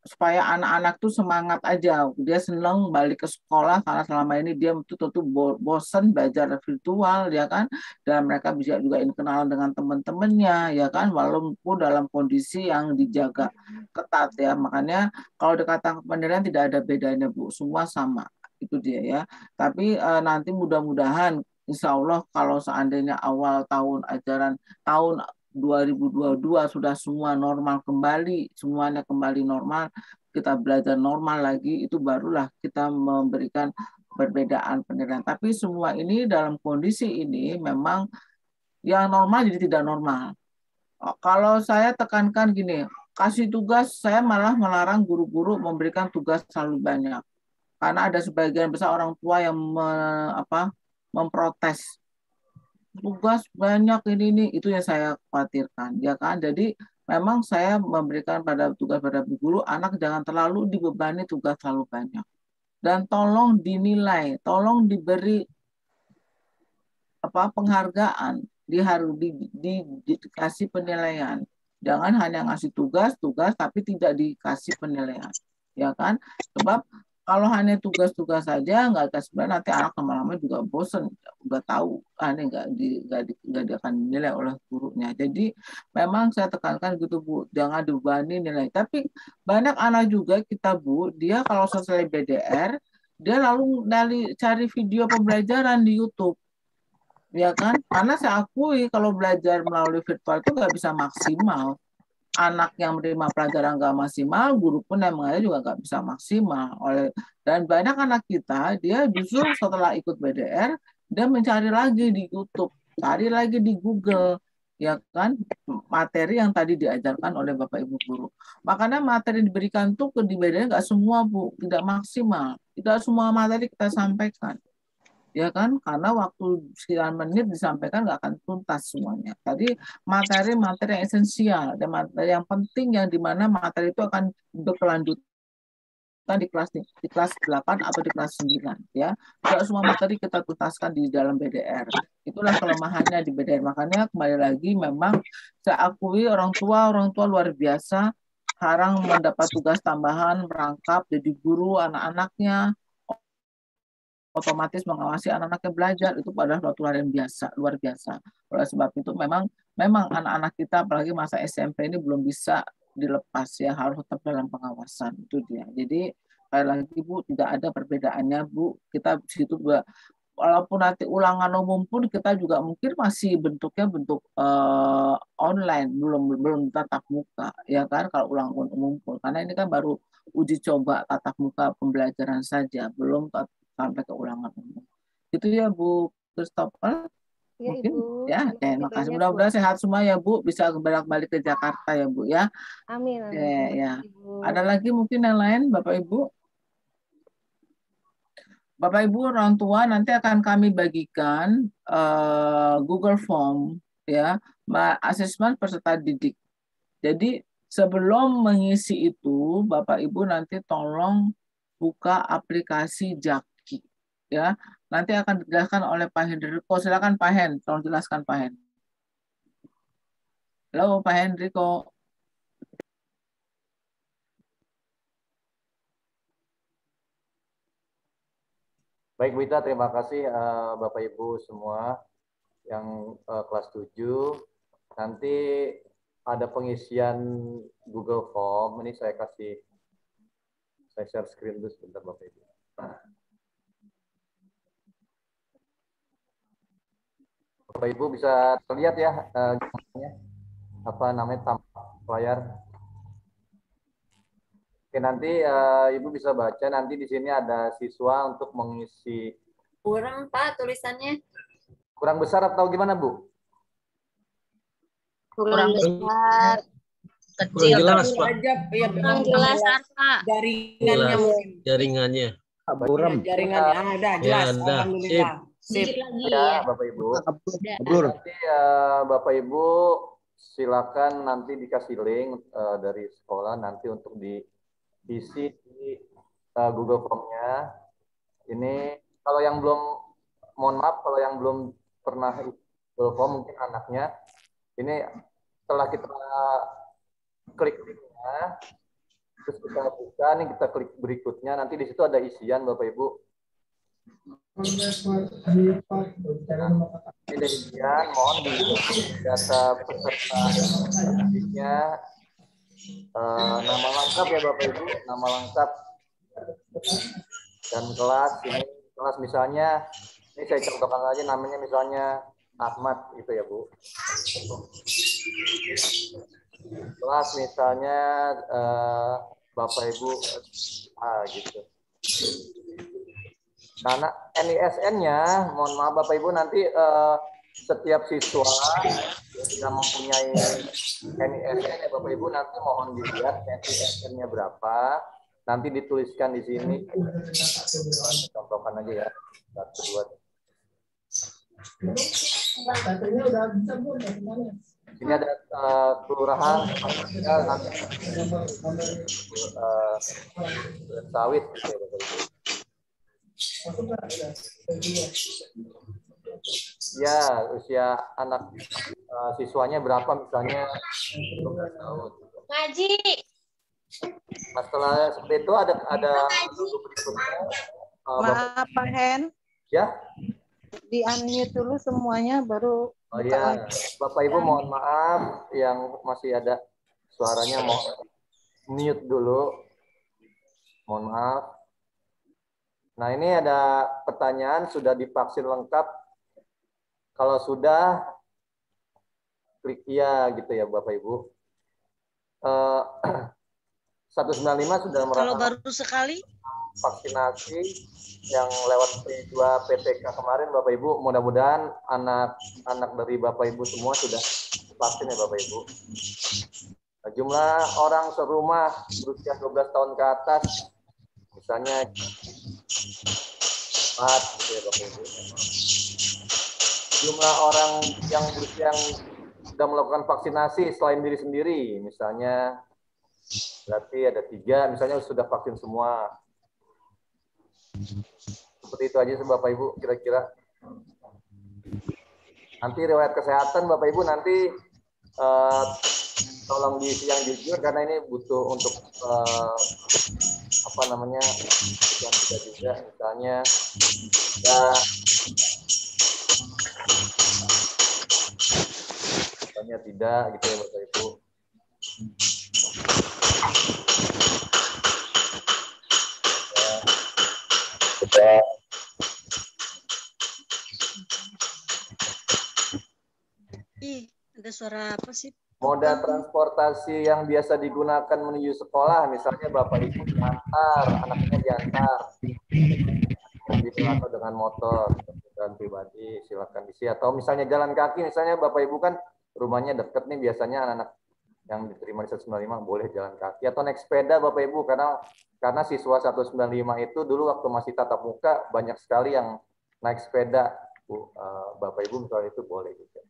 supaya anak-anak tuh semangat aja, dia senang balik ke sekolah karena selama ini dia tentu bosan belajar virtual, ya kan, dan mereka bisa juga kenalan dengan teman-temannya, ya kan, walaupun dalam kondisi yang dijaga ketat, ya. Makanya kalau dikatakan penilaian tidak ada bedanya Bu, semua sama, itu dia ya. Tapi nanti mudah-mudahan insya Allah kalau seandainya awal tahun ajaran tahun 2022 sudah semua normal kembali, semuanya kembali normal, kita belajar normal lagi, itu barulah kita memberikan perbedaan penilaian. Tapi semua ini dalam kondisi ini memang yang normal jadi tidak normal. Kalau saya tekankan gini, kasih tugas, saya malah melarang guru-guru memberikan tugas terlalu banyak. Karena ada sebagian besar orang tua yang memprotes. Tugas banyak ini itu yang saya khawatirkan, ya kan. Jadi memang saya memberikan tugas pada bu guru, anak jangan terlalu dibebani tugas terlalu banyak, dan tolong dinilai, tolong diberi penghargaan, dikasih penilaian. Jangan hanya ngasih tugas tapi tidak dikasih penilaian, ya kan. Sebab kalau hanya tugas-tugas saja nggak kasih, nanti anak lama-lama juga bosen, udah tahu ini nggak akan dinilai oleh gurunya. Jadi memang saya tekankan gitu Bu, jangan dibebani nilai. Tapi banyak anak juga kita Bu, dia kalau selesai BDR dia lalu cari video pembelajaran di YouTube, ya kan. Karena saya akui kalau belajar melalui virtual itu nggak bisa maksimal. Anak yang menerima pelajaran nggak maksimal, guru pun yang mengajar juga nggak bisa maksimal. Dan banyak anak kita, dia justru setelah ikut BDR, dia mencari lagi di YouTube, cari lagi di Google, ya kan, materi yang tadi diajarkan oleh Bapak Ibu guru. Makanya materi diberikan tuh di BDR nggak semua Bu, tidak maksimal. Tidak semua materi kita sampaikan, ya kan, karena waktu sekian menit disampaikan nggak akan tuntas semuanya. Tadi materi-materi yang esensial dan materi yang penting yang dimana materi itu akan berkelanjutan di kelas 8 atau di kelas 9, ya. Tidak semua materi kita tuntaskan di dalam BDR. Itulah kelemahannya di BDR. Makanya kembali lagi memang saya akui orang tua luar biasa sekarang mendapat tugas tambahan, merangkap jadi guru anak-anaknya, otomatis mengawasi anak-anaknya belajar, itu adalah suatu hal yang biasa, luar biasa. Oleh sebab itu memang anak-anak kita apalagi masa SMP ini belum bisa dilepas ya, harus tetap dalam pengawasan, itu dia. Jadi sekali lagi Bu, tidak ada perbedaannya Bu, kita di situ juga walaupun nanti ulangan umum pun kita juga mungkin masih bentuknya bentuk online, belum tatap muka ya kan, kalau ulangan umum pun, karena ini kan baru uji coba tatap muka pembelajaran saja, belum sampai ke ulangan umum. Itu ya Bu Christopher. Ya, Mungkin Ibu. ya, Terima makasih. kasih Mudah-mudahan Bu. sehat semua ya Bu, bisa balik ke Jakarta ya Bu ya. Amin. Oke, Terima ya. kasih, Bu. Ada lagi mungkin yang lain Bapak Ibu? Bapak Ibu orang tua nanti akan kami bagikan Google Form ya, asesmen peserta didik. Jadi sebelum mengisi itu Bapak Ibu nanti tolong buka aplikasi Jaki ya. Nanti akan dijelaskan oleh Pak Hendriko. Silakan Pak Hen, tolong jelaskan Pak Hen. Halo Pak Hendriko. Baik Bu Ita, terima kasih Bapak Ibu semua yang kelas 7. Nanti ada pengisian Google Form. Ini saya share screen dulu sebentar Bapak Ibu. Bapak Ibu bisa terlihat ya apa namanya tampak layar. Oke, nanti Ibu bisa baca, nanti di sini ada siswa untuk mengisi. Kurang Pak tulisannya. Kurang besar atau gimana Bu? Kurang besar. Kecil. Kurang jelas Pak. Ya, kurang jelas Pak. Jaringannya mungkin. Jaringannya. Ya, jaringannya ada jelas. Ya, ada. Alhamdulillah. Sip. Ya, Bapak Ibu. Nanti Bapak Ibu silakan nanti dikasih link dari sekolah nanti untuk diisi di Google Form-nya. Ini kalau yang belum, mohon maaf kalau yang belum pernah Google Form mungkin anaknya. Ini setelah kita klik linknya, terus kita buka nih, kita klik berikutnya, nanti di situ ada isian Bapak Ibu. Ini ada isian, mohon di data peserta didiknya, nama lengkap ya Bapak Ibu, nama lengkap dan kelas. Ini kelas misalnya, ini saya contohkan aja namanya misalnya Ahmad gitu ya Bu. Kelas misalnya Bapak Ibu gitu. Karena NISN-nya, mohon maaf Bapak Ibu, nanti setiap siswa yang mempunyai NISN ya Bapak Ibu, nanti mohon dilihat NISN-nya berapa, nanti dituliskan di sini. Contohkan aja ya, 1, 2. Ini ada kelurahan nanti sawit gitu ya Bapak Ibu. Ya, usia anak siswanya berapa misalnya 12 tahun. Ngaji. Nah, setelah seperti itu ada berikutnya. Maaf Pak Hen. Ya. Di unmute dulu semuanya baru. Oh iya, Bapak Ibu mohon maaf yang masih ada suaranya mau mute dulu. Mohon maaf. Nah, ini ada pertanyaan, sudah divaksin lengkap? Kalau sudah, klik iya gitu ya Bapak Ibu. 195 sudah merasakan. Kalau baru sekali? Vaksinasi yang lewat P2 PTK kemarin Bapak Ibu, mudah-mudahan anak-anak dari Bapak Ibu semua sudah vaksin ya Bapak Ibu. Nah, jumlah orang serumah berusia 12 tahun ke atas, misalnya 4 gitu ya Bapak Ibu. Jumlah orang yang berusia yang sudah melakukan vaksinasi selain diri sendiri, misalnya berarti ada 3, misalnya sudah vaksin semua. Seperti itu aja Bapak Ibu kira-kira. Nanti riwayat kesehatan Bapak Ibu nanti tolong diisi yang jujur karena ini butuh untuk apa namanya yang kita juga misalnya ya misalnya tidak gitu ya Bapak Ibu. Ya. Ih, ada suara apa sih? Moda transportasi yang biasa digunakan menuju sekolah, misalnya Bapak Ibu diantar, anaknya diantar, mobil atau dengan motor, dan pribadi, silakan diisi. Atau misalnya jalan kaki, misalnya Bapak Ibu kan rumahnya deket nih, biasanya anak-anak yang diterima di 195 boleh jalan kaki. Atau naik sepeda Bapak Ibu, karena siswa 195 itu dulu waktu masih tatap muka, banyak sekali yang naik sepeda. Bapak Ibu misalnya itu boleh juga.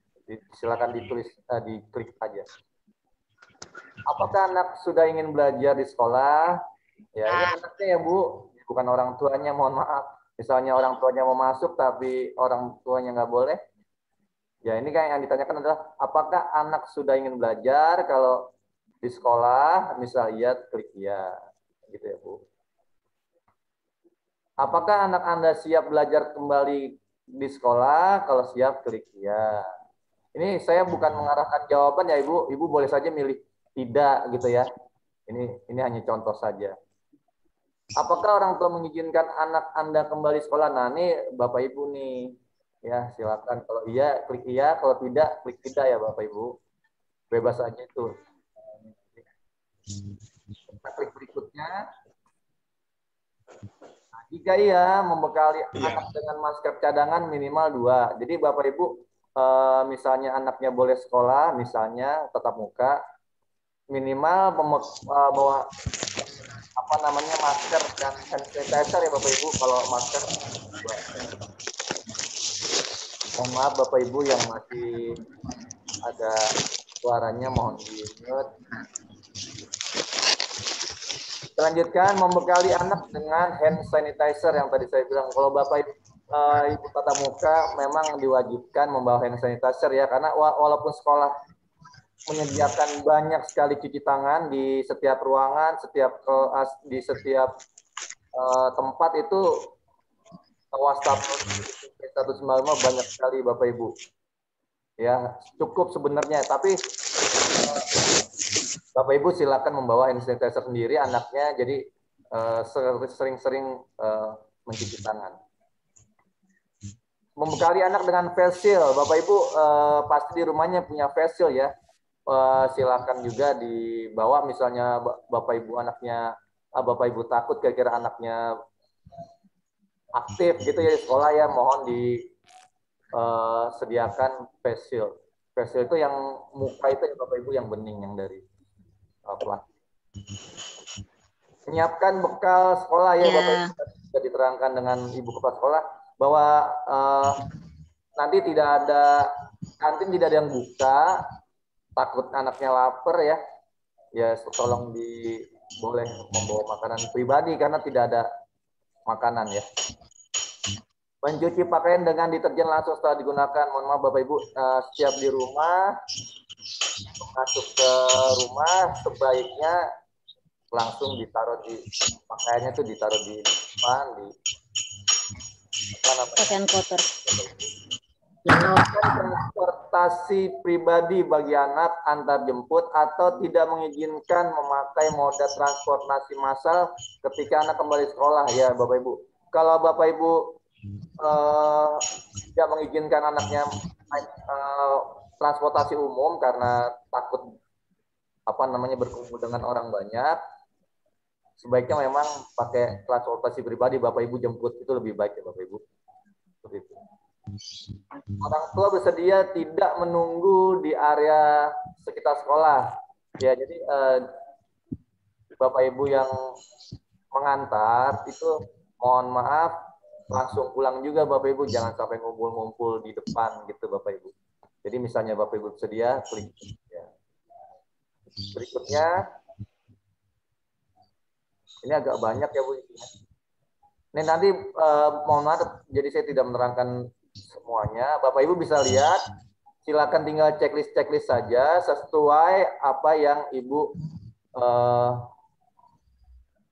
Silakan ditulis, diklik aja. Apakah anak sudah ingin belajar di sekolah? Ya, ini anaknya ya Bu, bukan orang tuanya, mohon maaf. Misalnya orang tuanya mau masuk tapi orang tuanya nggak boleh. Ya ini kan yang ditanyakan adalah apakah anak sudah ingin belajar? Kalau di sekolah, misalnya klik ya, gitu ya Bu. Apakah anak Anda siap belajar kembali di sekolah? Kalau siap, klik ya. Ini saya bukan mengarahkan jawaban ya Ibu. Ibu boleh saja milih tidak gitu ya. Ini hanya contoh saja. Apakah orang tua mengizinkan anak Anda kembali sekolah? Nah, ini Bapak Ibu nih. Ya, silakan. Kalau iya, klik iya. Kalau tidak, klik tidak ya Bapak Ibu. Bebas aja itu. Kita klik berikutnya. Nah, jika iya, membekali anak dengan masker cadangan minimal 2. Jadi Bapak Ibu, misalnya anaknya boleh sekolah, misalnya tatap muka, minimal bawa apa namanya masker dan hand sanitizer ya Bapak Ibu. Kalau masker, mohon maaf Bapak Ibu yang masih ada suaranya mohon di-mute. Selanjutkan, membekali anak dengan hand sanitizer yang tadi saya bilang. Kalau Bapak Ibu tatap muka memang diwajibkan membawa hand sanitizer ya, karena walaupun sekolah menyediakan banyak sekali cuci tangan di setiap ruangan, di setiap tempat itu wastafel 195 banyak sekali Bapak Ibu. Ya, cukup sebenarnya, tapi Bapak Ibu silakan membawa hand sanitizer sendiri anaknya, jadi sering-sering mencuci tangan. Membekali anak dengan face shield, Bapak Ibu pasti di rumahnya punya face shield ya. Silakan juga dibawa, misalnya Bapak Ibu anaknya, Bapak Ibu takut kira-kira anaknya aktif gitu ya di sekolah ya, mohon disediakan face shield. Face shield itu yang muka itu ya Bapak Ibu yang bening, yang dari plastik. Menyiapkan bekal sekolah ya Bapak Ibu, sudah diterangkan dengan Ibu Kepala Sekolah bahwa nanti tidak ada kantin, tidak ada yang buka, takut anaknya lapar ya. Ya tolong boleh membawa makanan pribadi karena tidak ada makanan ya. Mencuci pakaian dengan deterjen langsung setelah digunakan. Mohon maaf Bapak Ibu, setiap di rumah, masuk ke rumah sebaiknya langsung ditaruh di pakaiannya tuh ditaruh di depan, di pakaian kotor. Melakukan transportasi pribadi bagi anak antar jemput atau tidak mengizinkan memakai moda transportasi massal ketika anak kembali sekolah ya Bapak Ibu. Kalau Bapak Ibu tidak mengizinkan anaknya naik transportasi umum karena takut berkumpul dengan orang banyak, sebaiknya memang pakai transportasi pribadi, Bapak Ibu jemput itu lebih baik ya Bapak Ibu. Seperti itu. Orang tua bersedia tidak menunggu di area sekitar sekolah. Ya, jadi Bapak Ibu yang mengantar itu mohon maaf langsung pulang juga Bapak Ibu, jangan sampai ngumpul-ngumpul di depan gitu Bapak Ibu. Jadi misalnya Bapak Ibu bersedia, klik. Ya. Berikutnya, ini agak banyak ya Bu. Ini nanti mohon maaf, jadi saya tidak menerangkan semuanya. Bapak Ibu bisa lihat silakan tinggal checklist saja sesuai apa yang Ibu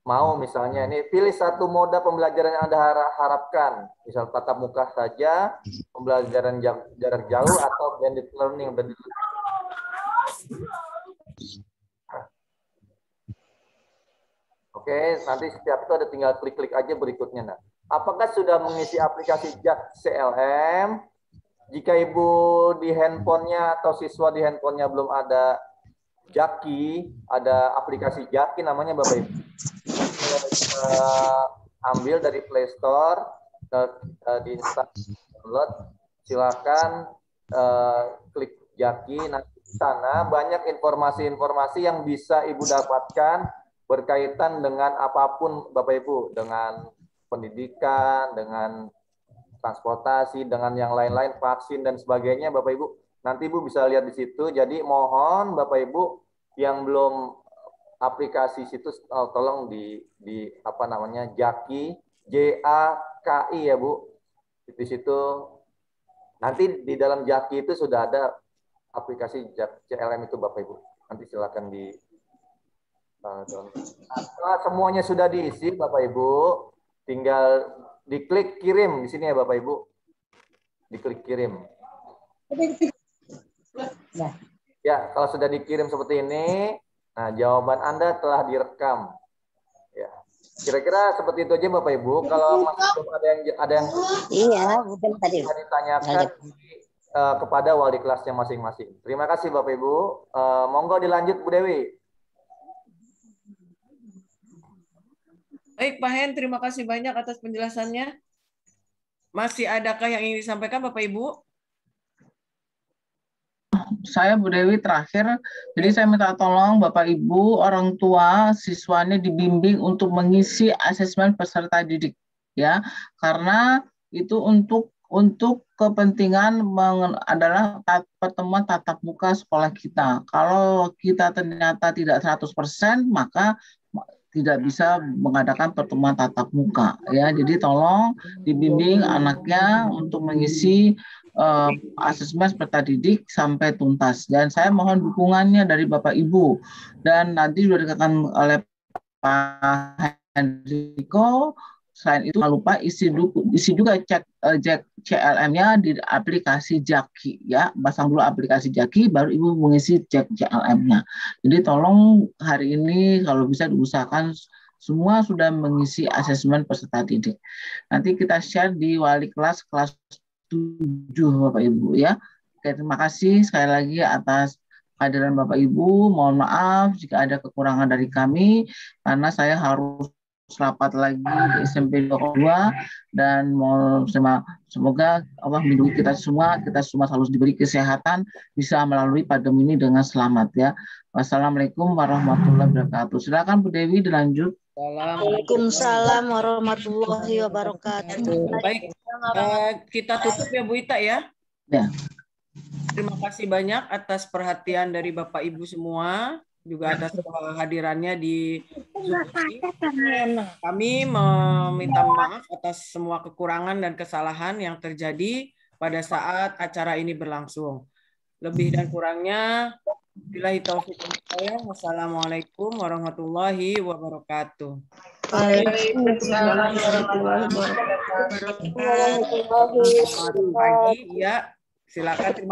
mau. Misalnya ini pilih satu moda pembelajaran yang Anda harapkan. Misal tatap muka saja, pembelajaran jarak jauh, atau blended learning. Oke, nanti setiap itu ada tinggal klik-klik aja berikutnya. Nah, apakah sudah mengisi aplikasi JAK CLM? Jika Ibu di handphonenya atau siswa di handphonenya belum ada Jaki, ada aplikasi Jaki namanya Bapak Ibu. Ambil dari Play Store, diinstal, download, silakan klik Jaki. Nanti di sana banyak informasi-informasi yang bisa Ibu dapatkan berkaitan dengan apapun Bapak Ibu, dengan pendidikan, dengan transportasi, dengan yang lain-lain, vaksin dan sebagainya Bapak Ibu. Nanti Ibu bisa lihat di situ. Jadi mohon Bapak Ibu yang belum aplikasi situs tolong di apa namanya Jaki, JAKI ya Bu. Di situ nanti di dalam Jaki itu sudah ada aplikasi CLM itu Bapak Ibu. Nanti silakan di semuanya sudah diisi Bapak Ibu, tinggal diklik kirim di sini ya Bapak Ibu. Diklik kirim. Ya, kalau sudah dikirim seperti ini, nah jawaban Anda telah direkam. Ya. Kira-kira seperti itu aja Bapak Ibu. Kalau masih belum ada yang iya, betul tadi. Bisa ditanyakan kepada wali kelasnya masing-masing. Terima kasih Bapak Ibu. Monggo dilanjut Bu Dewi. Baik, Pak Hen, terima kasih banyak atas penjelasannya. Masih adakah yang ingin disampaikan Bapak Ibu? Saya Bu Dewi terakhir, jadi saya minta tolong Bapak Ibu, orang tua siswanya dibimbing untuk mengisi asesmen peserta didik, ya, karena itu untuk kepentingan adalah pertemuan tatap muka sekolah kita. Kalau kita ternyata tidak 100%, maka tidak bisa mengadakan pertemuan tatap muka, ya. Jadi tolong dibimbing anaknya untuk mengisi asesmen peserta didik sampai tuntas. Dan saya mohon dukungannya dari Bapak Ibu. Dan nanti sudah dikatakan oleh Pak Hendriko, selain itu jangan lupa isi juga cek CLM-nya di aplikasi Jaki, ya. Pasang dulu aplikasi Jaki, baru Ibu mengisi cek CLM-nya. Jadi tolong hari ini kalau bisa diusahakan semua sudah mengisi asesmen peserta didik. Nanti kita share di wali kelas 7 Bapak Ibu, ya. Oke, terima kasih sekali lagi atas kehadiran Bapak Ibu. Mohon maaf jika ada kekurangan dari kami karena saya harus rapat lagi di SMP 22 dan semoga Allah melindungi kita semua harus diberi kesehatan, bisa melalui pandemi ini dengan selamat, ya. Wassalamualaikum warahmatullahi wabarakatuh. Silakan Bu Dewi dilanjut. Waalaikumsalam warahmatullahi wabarakatuh. Baik, kita tutup ya Bu Ita ya. Ya. Terima kasih banyak atas perhatian dari Bapak Ibu semua, juga atas kehadirannya di Zoom. Kami meminta maaf atas semua kekurangan dan kesalahan yang terjadi pada saat acara ini berlangsung. Lebih dan kurangnya, billahi taufiq wal hidayah. Wassalamualaikum warahmatullahi wabarakatuh. Waalaikumsalam warahmatullahi wabarakatuh. Selamat pagi, ya. Silakan.